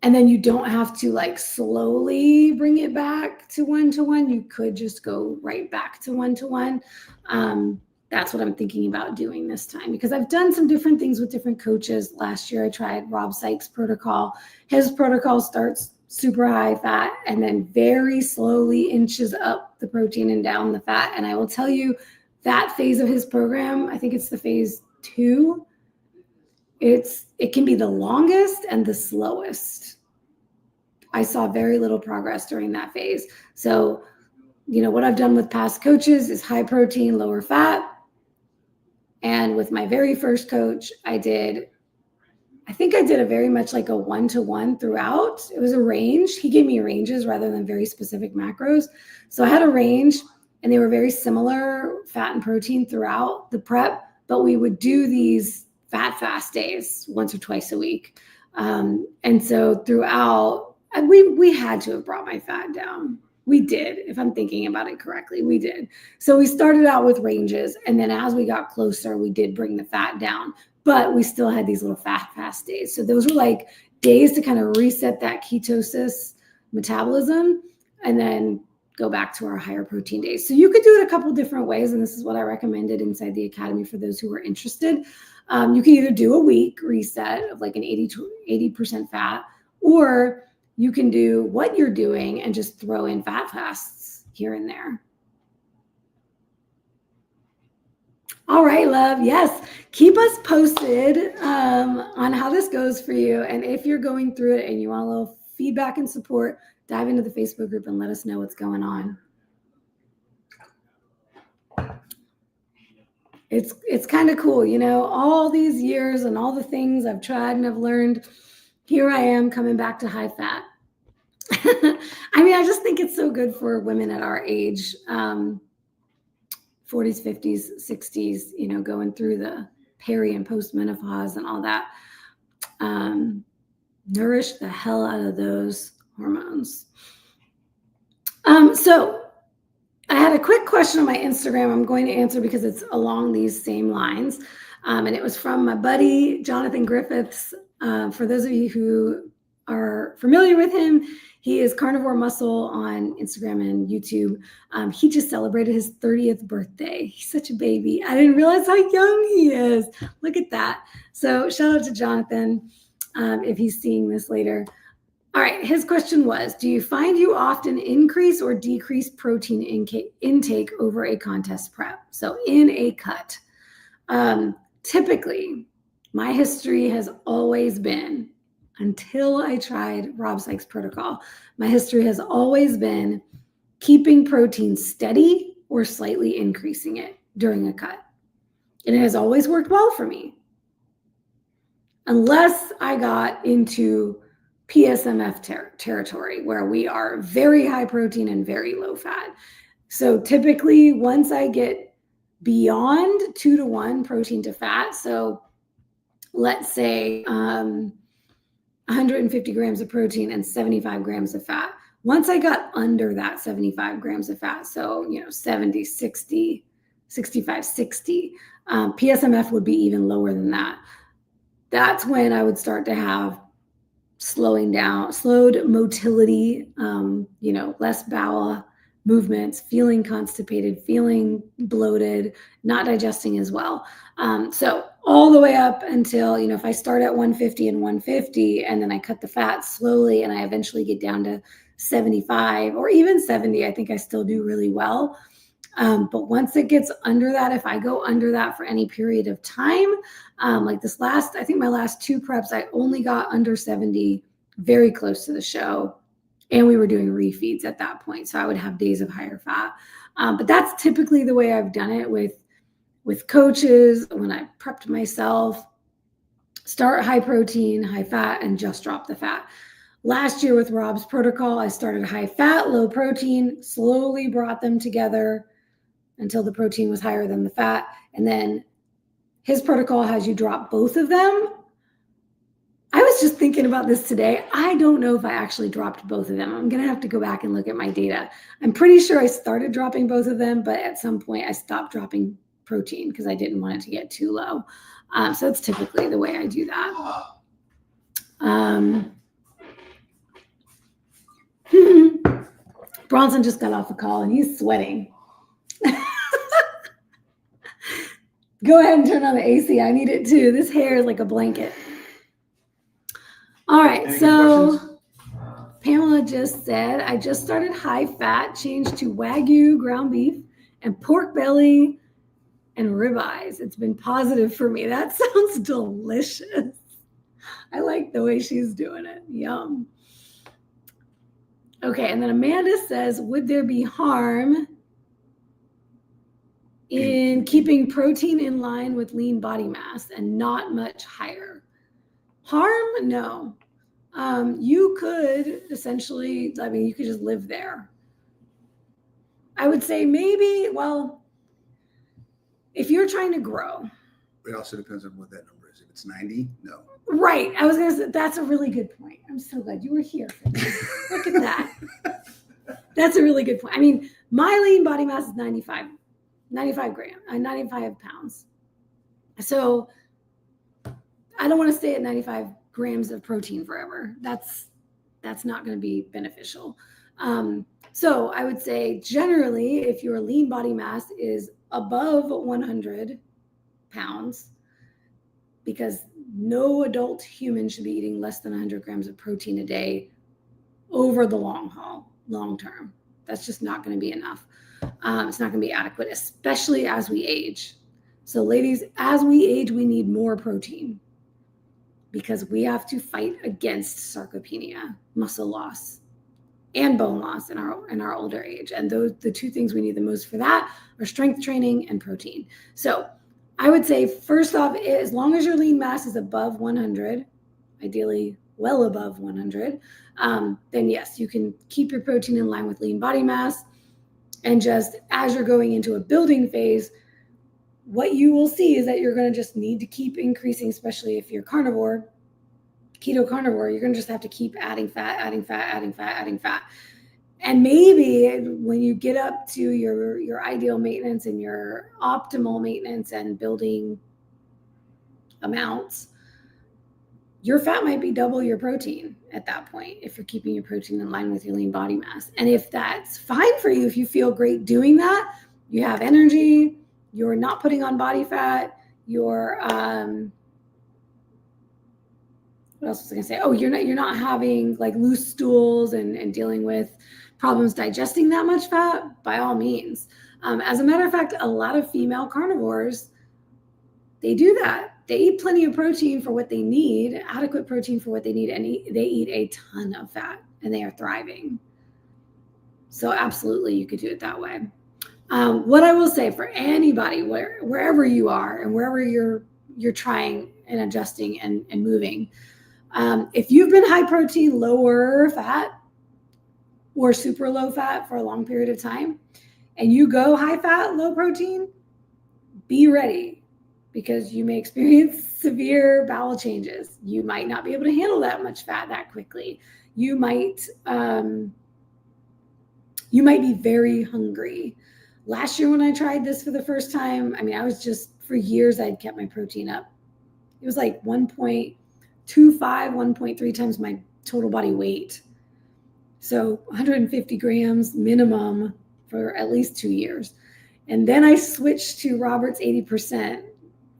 And then you don't have to like slowly bring it back to 1-to-1. You could just go right back to 1-to-1. That's what I'm thinking about doing this time, because I've done some different things with different coaches. Last year, I tried Rob Sykes' protocol. His protocol starts super high fat and then very slowly inches up the protein and down the fat. And I will tell you, that phase of his program, I think it's the phase 2, it can be the longest and the slowest. I saw very little progress during that phase. So what I've done with past coaches is high protein, lower fat. And with my very first coach, I think I did a very much like a 1-to-1 throughout. It was a range. He gave me ranges rather than very specific macros. So I had a range and they were very similar, fat and protein throughout the prep, but we would do these fat fast days once or twice a week. And so throughout, we had to have brought my fat down. We did, if I'm thinking about it correctly, we did. So we started out with ranges, and then as we got closer, we did bring the fat down, but we still had these little fat fast days. So those were like days to kind of reset that ketosis metabolism and then go back to our higher protein days. So you could do it a couple different ways, and this is what I recommended inside the academy for those who were interested. You can either do a week reset of like an 80% fat, or you can do what you're doing and just throw in fat fasts here and there. All right, love. Yes. Keep us posted on how this goes for you. And if you're going through it and you want a little feedback and support, dive into the Facebook group and let us know what's going on. It's kind of cool, all these years and all the things I've tried and I've learned. Here I am coming back to high fat. I mean, I just think it's so good for women at our age, 40s, 50s, 60s, going through the peri and post-menopause and all that. Nourish the hell out of those hormones. So I had a quick question on my Instagram I'm going to answer because it's along these same lines. And it was from my buddy, Jonathan Griffiths. For those of you who are familiar with him, he is Carnivore Muscle on Instagram and YouTube. He just celebrated his 30th birthday. He's such a baby. I didn't realize how young he is. Look at that. So shout out to Jonathan if he's seeing this later. All right, his question was, do you find you often increase or decrease protein intake over a contest prep? So in a cut. Typically, my history has always been, until I tried Rob Sykes' protocol, my history has always been keeping protein steady or slightly increasing it during a cut. And it has always worked well for me. Unless I got into PSMF territory where we are very high protein and very low fat. So typically once I get beyond 2-to-1 protein to fat, so let's say 150 grams of protein and 75 grams of fat. Once I got under that 75 grams of fat, so 70, 60, 65, 60, PSMF would be even lower than that. That's when I would start to have slowed motility, less bowel movements, feeling constipated, feeling bloated, not digesting as well. So all the way up until, if I start at 150 and 150 and then I cut the fat slowly and I eventually get down to 75 or even 70, I think I still do really well. But once it gets under that, if I go under that for any period of time, like I think my last 2 preps, I only got under 70, very close to the show. And we were doing refeeds at that point. So I would have days of higher fat. But that's typically the way I've done it with coaches when I prepped myself. Start high protein, high fat, and just drop the fat. Last year with Rob's protocol, I started high fat, low protein, slowly brought them together until the protein was higher than the fat. And then his protocol has you drop both of them. I was just thinking about this today. I don't know if I actually dropped both of them. I'm going to have to go back and look at my data. I'm pretty sure I started dropping both of them, but at some point I stopped dropping protein because I didn't want it to get too low. So that's typically the way I do that. Bronson just got off a call and he's sweating. Go ahead and turn on the AC. I need it too. This hair is like a blanket. All right, so Pamela just said, I just started high fat, changed to Wagyu ground beef and pork belly and ribeyes. It's been positive for me. That sounds delicious. I like the way she's doing it. Yum. Okay, and then Amanda says, would there be harm in keeping protein in line with lean body mass and not much higher? Harm? No. You could essentially, I mean, you could just live there. I would say maybe, well, if you're trying to grow. It also depends on what that number is. If it's 90, no. Right. I was going to say, that's a really good point. I'm so glad you were here for me. Look at that. That's a really good point. I mean, my lean body mass is 95 pounds. So I don't want to stay at 95 grams of protein forever. That's not going to be beneficial. So I would say generally, if your lean body mass is above 100 pounds, because no adult human should be eating less than 100 grams of protein a day over the long haul, long term. That's just not going to be enough. It's not going to be adequate, especially as we age. So ladies, as we age, we need more protein because we have to fight against sarcopenia, muscle loss, and bone loss in our older age. And the two things we need the most for that are strength training and protein. So I would say, first off, as long as your lean mass is above 100, ideally well above 100, then yes, you can keep your protein in line with lean body mass. And just as you're going into a building phase, what you will see is that you're going to just need to keep increasing, especially if you're carnivore, keto carnivore, you're going to just have to keep adding fat. And maybe when you get up to your ideal maintenance and your optimal maintenance and building amounts, your fat might be double your protein at that point if you're keeping your protein in line with your lean body mass. And if that's fine for you, if you feel great doing that, you have energy, you're not putting on body fat, you're what else was I gonna say? Oh, you're not having like loose stools and dealing with problems digesting that much fat, by all means. As a matter of fact, a lot of female carnivores, they do that. They eat plenty of protein for what they need, adequate protein for what they need, and they eat a ton of fat, and they are thriving. So absolutely, you could do it that way. What I will say for anybody, wherever you are and wherever you're trying and adjusting and moving, if you've been high protein, lower fat, or super low fat for a long period of time, and you go high fat, low protein, be ready, because you may experience severe bowel changes. You might not be able to handle that much fat that quickly. You might be very hungry. Last year when I tried this for the first time, I mean, I was just, for years, I'd kept my protein up. It was like 1.25, 1.3 times my total body weight. So 150 grams minimum for at least 2 years. And then I switched to Robert's 80%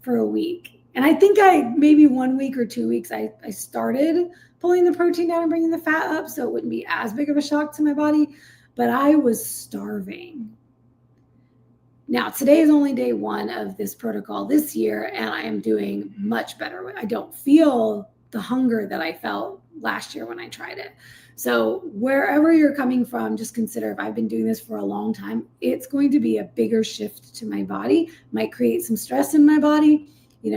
for a week. And I think maybe 1 week or 2 weeks, I started pulling the protein down and bringing the fat up so it wouldn't be as big of a shock to my body, but I was starving. Now, today is only day 1 of this protocol this year, and I am doing much better. I don't feel the hunger that I felt last year when I tried it. So wherever you're coming from, just consider, if I've been doing this for a long time, it's going to be a bigger shift to my body, might create some stress in my body,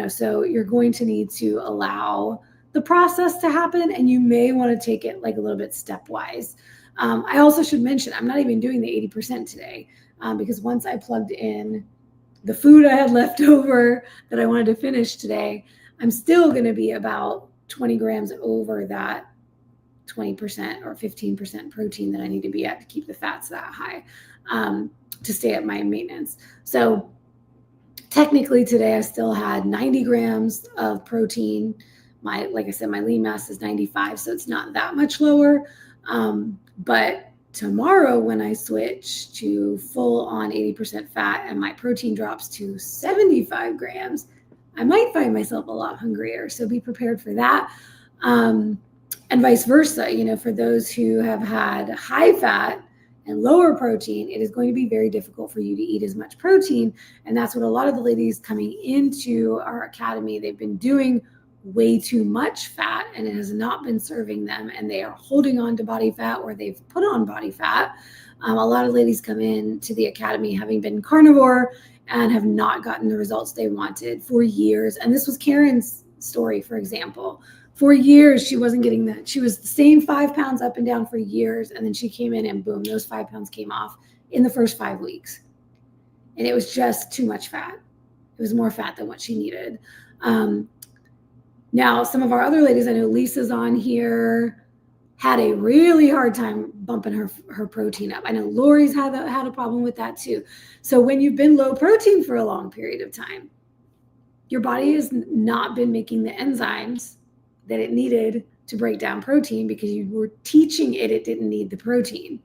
so you're going to need to allow the process to happen, and you may want to take it like a little bit stepwise. I also should mention, I'm not even doing the 80% today, because once I plugged in the food I had left over that I wanted to finish today, I'm still going to be about 20 grams over that 20% or 15% protein that I need to be at to keep the fats that high, to stay at my maintenance. So technically today I still had 90 grams of protein. Like I said, my lean mass is 95, so it's not that much lower. But tomorrow when I switch to full on 80% fat and my protein drops to 75 grams, I might find myself a lot hungrier. So be prepared for that. And vice versa, for those who have had high fat and lower protein, it is going to be very difficult for you to eat as much protein. And that's what a lot of the ladies coming into our academy, they've been doing way too much fat and it has not been serving them and they are holding on to body fat or they've put on body fat. A lot of ladies come in to the academy having been carnivore and have not gotten the results they wanted for years. And this was Karen's story, for example. For years, she wasn't getting that. She was the same 5 pounds up and down for years. And then she came in and boom, those 5 pounds came off in the first 5 weeks. And it was just too much fat. It was more fat than what she needed. Now, some of our other ladies, I know Lisa's on here, had a really hard time bumping her protein up. I know Lori's had a problem with that too. So when you've been low protein for a long period of time, your body has not been making the enzymes that it needed to break down protein because you were teaching it didn't need the protein.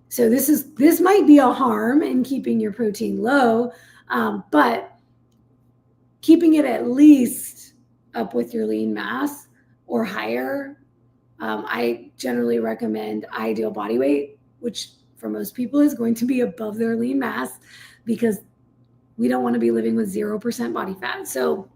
So this might be a harm in keeping your protein low, but keeping it at least up with your lean mass or higher. I generally recommend ideal body weight, which for most people is going to be above their lean mass because we don't want to be living with 0% body fat. So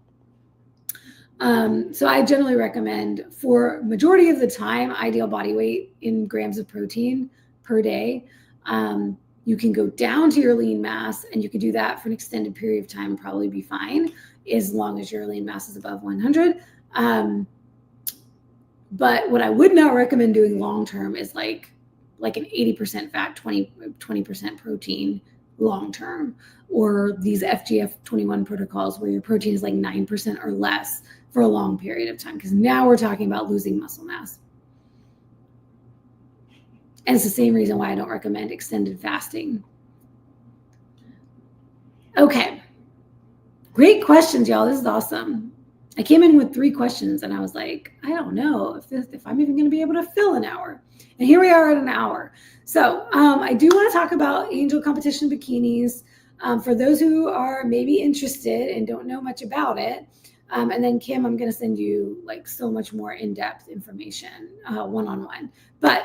I generally recommend for majority of the time, ideal body weight in grams of protein per day. You can go down to your lean mass and you can do that for an extended period of time and probably be fine as long as your lean mass is above 100. But what I would not recommend doing long-term is like an 80% fat, 20% protein long-term, or these FGF21 protocols where your protein is like 9% or less for a long period of time, because now we're talking about losing muscle mass. And it's the same reason why I don't recommend extended fasting. Okay. Great questions, y'all. This is awesome. I came in with 3 questions and I was like, I don't know if I'm even going to be able to fill an hour. And here we are at an hour. So I do want to talk about Angel Competition bikinis for those who are maybe interested and don't know much about it. And then Kim, I'm going to send you like so much more in-depth information one-on-one. But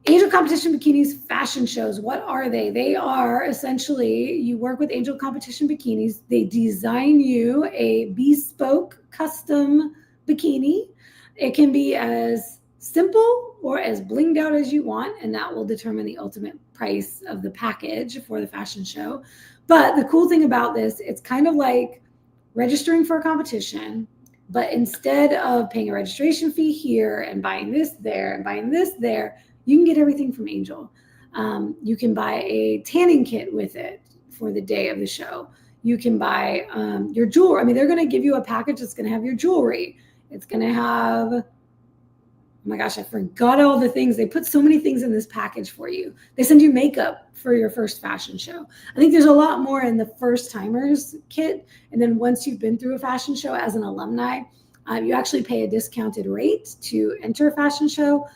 Angel Competition bikinis fashion shows, what are they? They are essentially, you work with Angel Competition bikinis. They design you a bespoke custom bikini. It can be as simple or as blinged out as you want, and that will determine the ultimate price of the package for the fashion show. But the cool thing about this, it's kind of like registering for a competition, but instead of paying a registration fee here and buying this there and buying this there, you can get everything from Angel. You can buy a tanning kit with it for the day of the show. You can buy your jewelry. I mean, they're going to give you a package that's going to have your jewelry. It's going to have, oh my gosh, I forgot all the things. They put so many things in this package for you. They send you makeup for your first fashion show. I think there's a lot more in the first timers kit. And then once you've been through a fashion show as an alumni, you actually pay a discounted rate to enter a fashion show.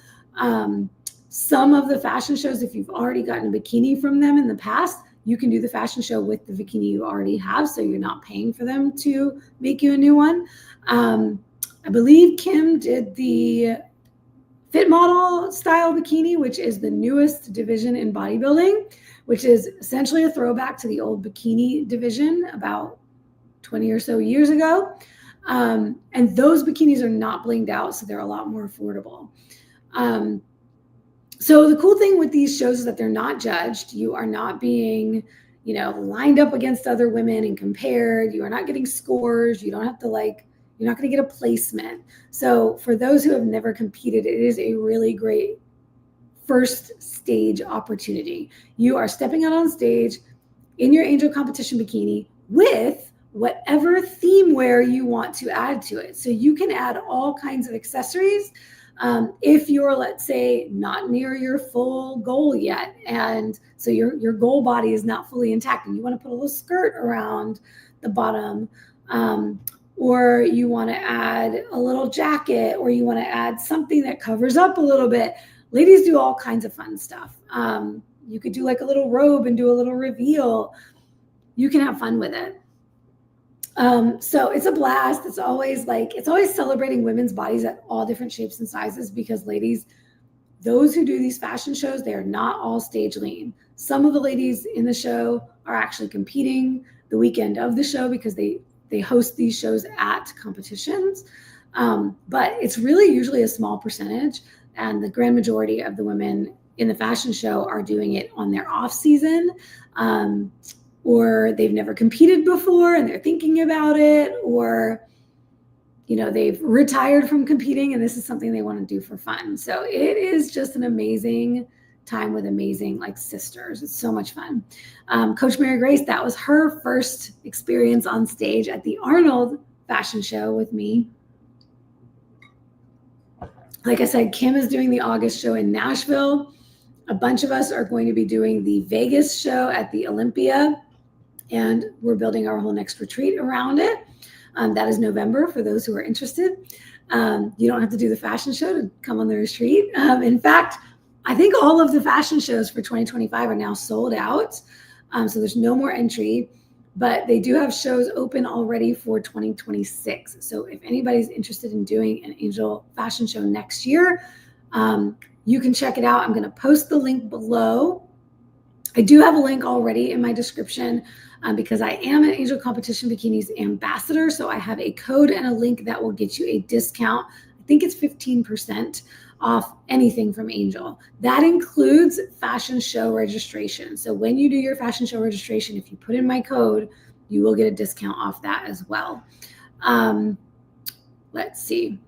Some of the fashion shows, if you've already gotten a bikini from them in the past, you can do the fashion show with the bikini you already have, so you're not paying for them to make you a new one. I believe Kim did the fit model style bikini, which is the newest division in bodybuilding, which is essentially a throwback to the old bikini division about 20 or so years ago. And those bikinis are not blinged out, so they're a lot more affordable. So the cool thing with these shows is that they're not judged. You are not being, lined up against other women and compared. You are not getting scores. You don't have to you're not going to get a placement. So for those who have never competed, it is a really great first stage opportunity. You are stepping out on stage in your Angel Competition bikini with whatever theme wear you want to add to it. So you can add all kinds of accessories. If you're, let's say, not near your full goal yet, and so your goal body is not fully intact, and you want to put a little skirt around the bottom, or you want to add a little jacket, or you want to add something that covers up a little bit. Ladies do all kinds of fun stuff. You could do like a little robe and do a little reveal. You can have fun with it. So it's a blast. It's always celebrating women's bodies at all different shapes and sizes, because ladies, those who do these fashion shows, they are not all stage lean. Some of the ladies in the show are actually competing the weekend of the show because they they host these shows at competitions. But it's really usually a small percentage, and the grand majority of the women in the fashion show are doing it on their off season, or they've never competed before and they're thinking about it, or they've retired from competing and this is something they want to do for fun. So it is just an amazing time with amazing sisters. It's so much fun. Coach Mary Grace, that was her first experience on stage at the Arnold fashion show with me. Like I said, Kim is doing the August show in Nashville. A bunch of us are going to be doing the Vegas show at the Olympia, and we're building our whole next retreat around it. That is November for those who are interested. You don't have to do the fashion show to come on the retreat. In fact, I think all of the fashion shows for 2025 are now sold out. So there's no more entry, but they do have shows open already for 2026. So if anybody's interested in doing an Angel fashion show next year, you can check it out. I'm going to post the link below. I do have a link already in my description because I am an Angel Competition Bikinis ambassador. So I have a code and a link that will get you a discount. I think it's 15% off anything from Angel. That includes fashion show registration. So when you do your fashion show registration, if you put in my code, you will get a discount off that as well. Let's see.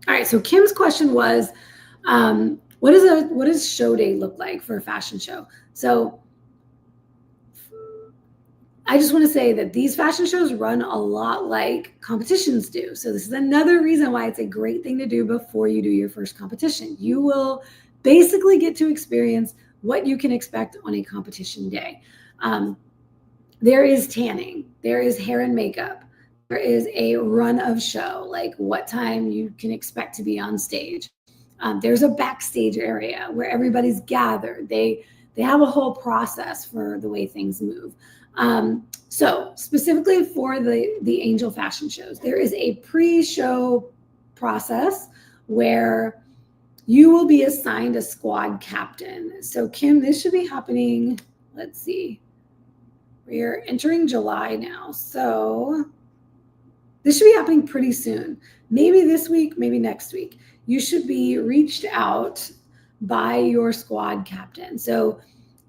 All right, so Kim's question was, what does show day look like for a fashion show? So I just want to say that these fashion shows run a lot like competitions do. So this is another reason why it's a great thing to do before you do your first competition. You will basically get to experience what you can expect on a competition day. There is tanning, there is hair and makeup, there is a run of show, like what time you can expect to be on stage. There's a backstage area where everybody's gathered. They have a whole process for the way things move. So specifically for the Angel fashion shows, there is a pre-show process where you will be assigned a squad captain. So Kim, this should be happening, let's see, we're entering July now. So this should be happening pretty soon. Maybe this week, maybe next week. You should be reached out by your squad captain. So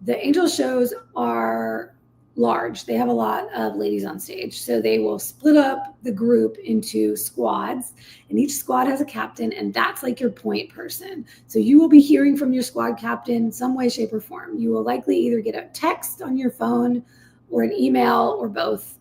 the Angel shows are large. They have a lot of ladies on stage. So they will split up the group into squads, and each squad has a captain, and that's like your point person. So you will be hearing from your squad captain some way, shape, or form. You will likely either get a text on your phone or an email or both.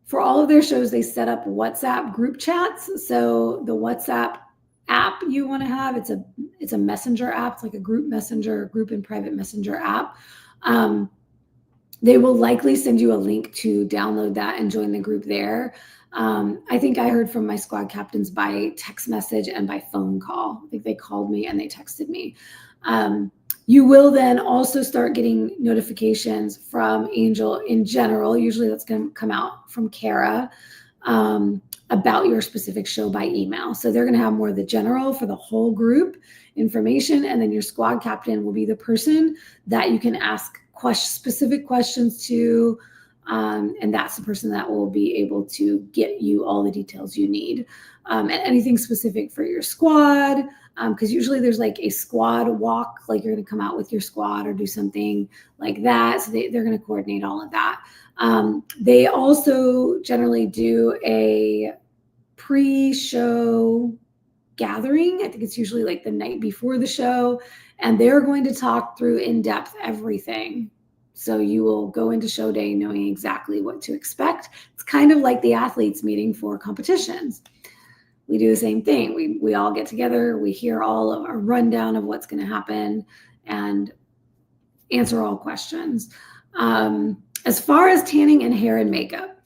For all of their shows, they set up WhatsApp group chats. So the WhatsApp app you want to have, it's a messenger app. It's like a group messenger, group and private messenger app. They will likely send you a link to download that and join the group there. I think I heard from my squad captains by text message and by phone call. I think they called me and they texted me. You will then also start getting notifications from Angel in general. Usually that's going to come out from Kara about your specific show by email. So they're going to have more of the general for the whole group information. And then your squad captain will be the person that you can ask specific questions to. And that's the person that will be able to get you all the details you need. And anything specific for your squad, because usually there's like a squad walk, like you're going to come out with your squad or do something like that. So they're going to coordinate all of that. They also generally do a pre-show gathering. I think it's usually like the night before the show, and they're going to talk through in depth everything. So you will go into show day knowing exactly what to expect. It's kind of like the athletes meeting for competitions. We do the same thing. We all get together, we hear all of our rundown of what's going to happen and answer all questions. As far as tanning and hair and makeup,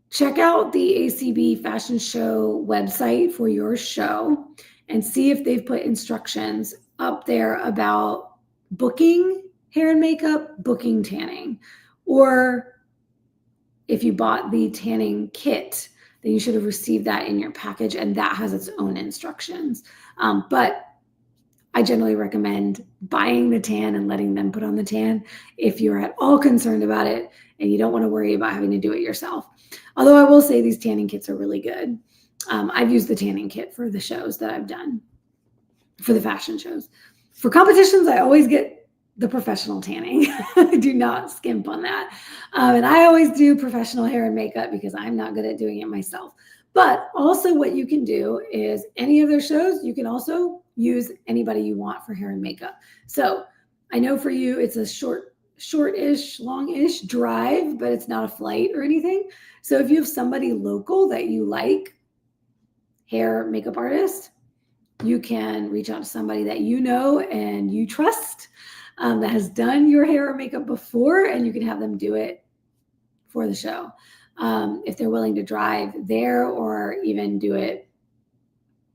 check out the ACB fashion show website for your show and see if they've put instructions up there about booking hair and makeup, booking tanning. Or if you bought the tanning kit, then you should have received that in your package, and that has its own instructions. But I generally recommend buying the tan and letting them put on the tan if you're at all concerned about it and you don't want to worry about having to do it yourself. Although I will say these tanning kits are really good. I've used the tanning kit for the shows that I've done, for the fashion shows. For competitions, I always get the professional tanning. I do not skimp on that. And I always do professional hair and makeup because I'm not good at doing it myself. But also what you can do is any of their shows, you can also use anybody you want for hair and makeup. So I know for you, it's a short-ish, long-ish drive, but it's not a flight or anything. So if you have somebody local that you like, hair, makeup artist, you can reach out to somebody that you know and you trust that has done your hair or makeup before, and you can have them do it for the show. If they're willing to drive there or even do it,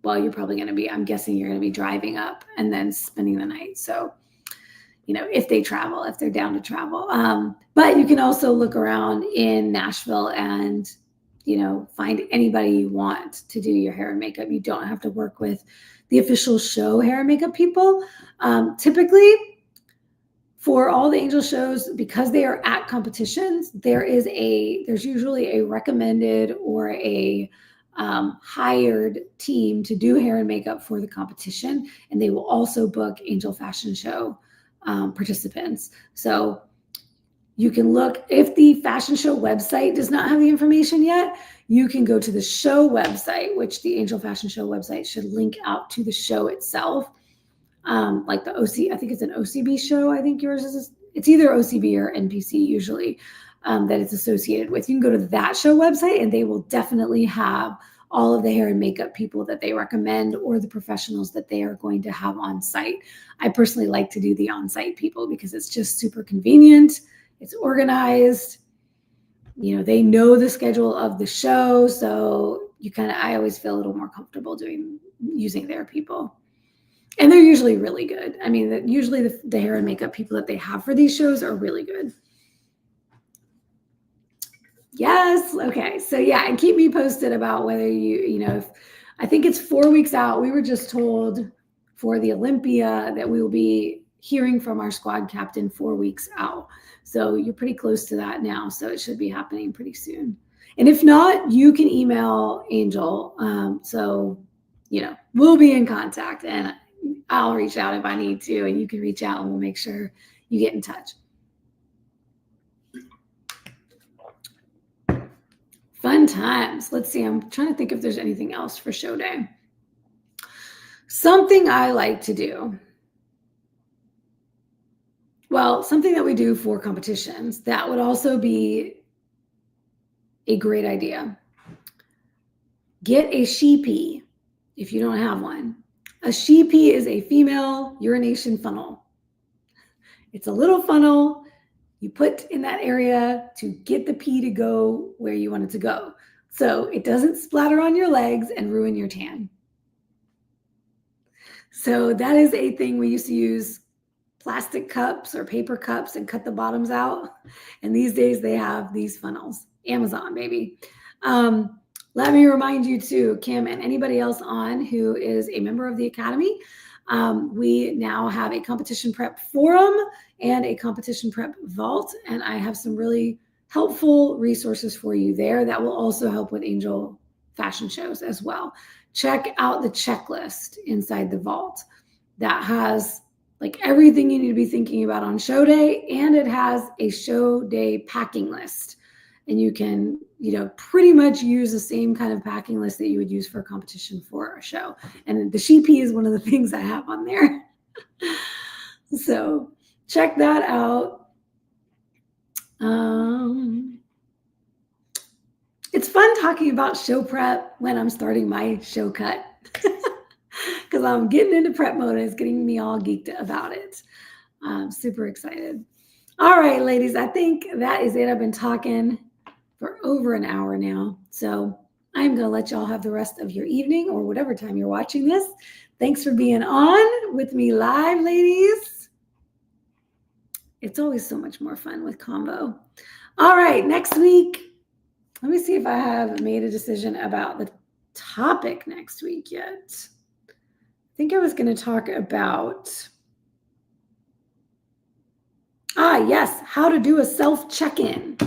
well, you're probably going to be, I'm guessing you're going to be driving up and then spending the night. So, you know, if they travel, if they're down to travel. But you can also look around in Nashville and, you know, find anybody you want to do your hair and makeup. You don't have to work with the official show hair and makeup people. Typically, for all the angel shows, because they are at competitions, there's usually a recommended or a hired team to do hair and makeup for the competition, and they will also book angel fashion show participants. So you can look, if the fashion show website does not have the information yet, you can go to the show website, which the Angel Fashion Show website should link out to the show itself. Like the OC, I think it's an OCB show. I think yours is, it's either OCB or NPC usually that it's associated with. You can go to that show website and they will definitely have all of the hair and makeup people that they recommend or the professionals that they are going to have on site. I personally like to do the on-site people because it's just super convenient. It's organized. You know, they know the schedule of the show. So I always feel a little more comfortable using their people. And they're usually really good. I mean, usually the hair and makeup people that they have for these shows are really good. Yes. Okay. So yeah, and keep me posted about whether if I think it's 4 weeks out. We were just told for the Olympia that we will be hearing from our squad captain 4 weeks out. So you're pretty close to that now. So it should be happening pretty soon. And if not, you can email Angel. We'll be in contact and I'll reach out if I need to, and you can reach out and we'll make sure you get in touch. Fun times. Let's see. I'm trying to think if there's anything else for show day. Something I like to do. Well, something that we do for competitions, that would also be a great idea. Get a sheepy if you don't have one. A sheepy is a female urination funnel. It's a little funnel you put in that area to get the pee to go where you want it to go. So it doesn't splatter on your legs and ruin your tan. So that is a thing we used to use plastic cups or paper cups and cut the bottoms out. And these days they have these funnels. Amazon, baby. Let me remind you too, Kim, and anybody else on who is a member of the Academy, we now have a competition prep forum and a competition prep vault. And I have some really helpful resources for you there that will also help with angel fashion shows as well. Check out the checklist inside the vault that has like everything you need to be thinking about on show day, and it has a show day packing list. And you can, pretty much use the same kind of packing list that you would use for a competition for a show. And the sheepy is one of the things I have on there. So check that out. It's fun talking about show prep when I'm starting my show cut. Because I'm getting into prep mode and it's getting me all geeked about it. I'm super excited. All right, ladies, I think that is it. I've been talking for over an hour now. So I'm going to let y'all have the rest of your evening or whatever time you're watching this. Thanks for being on with me live, ladies. It's always so much more fun with combo. All right, next week. Let me see if I have made a decision about the topic next week yet. I think I was going to talk about, yes, how to do a self check-in.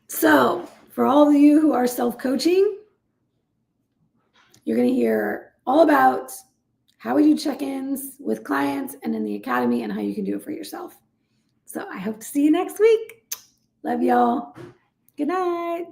So for all of you who are self-coaching, you're going to hear all about how we do check-ins with clients and in the academy and how you can do it for yourself. So I hope to see you next week. Love y'all. Good night.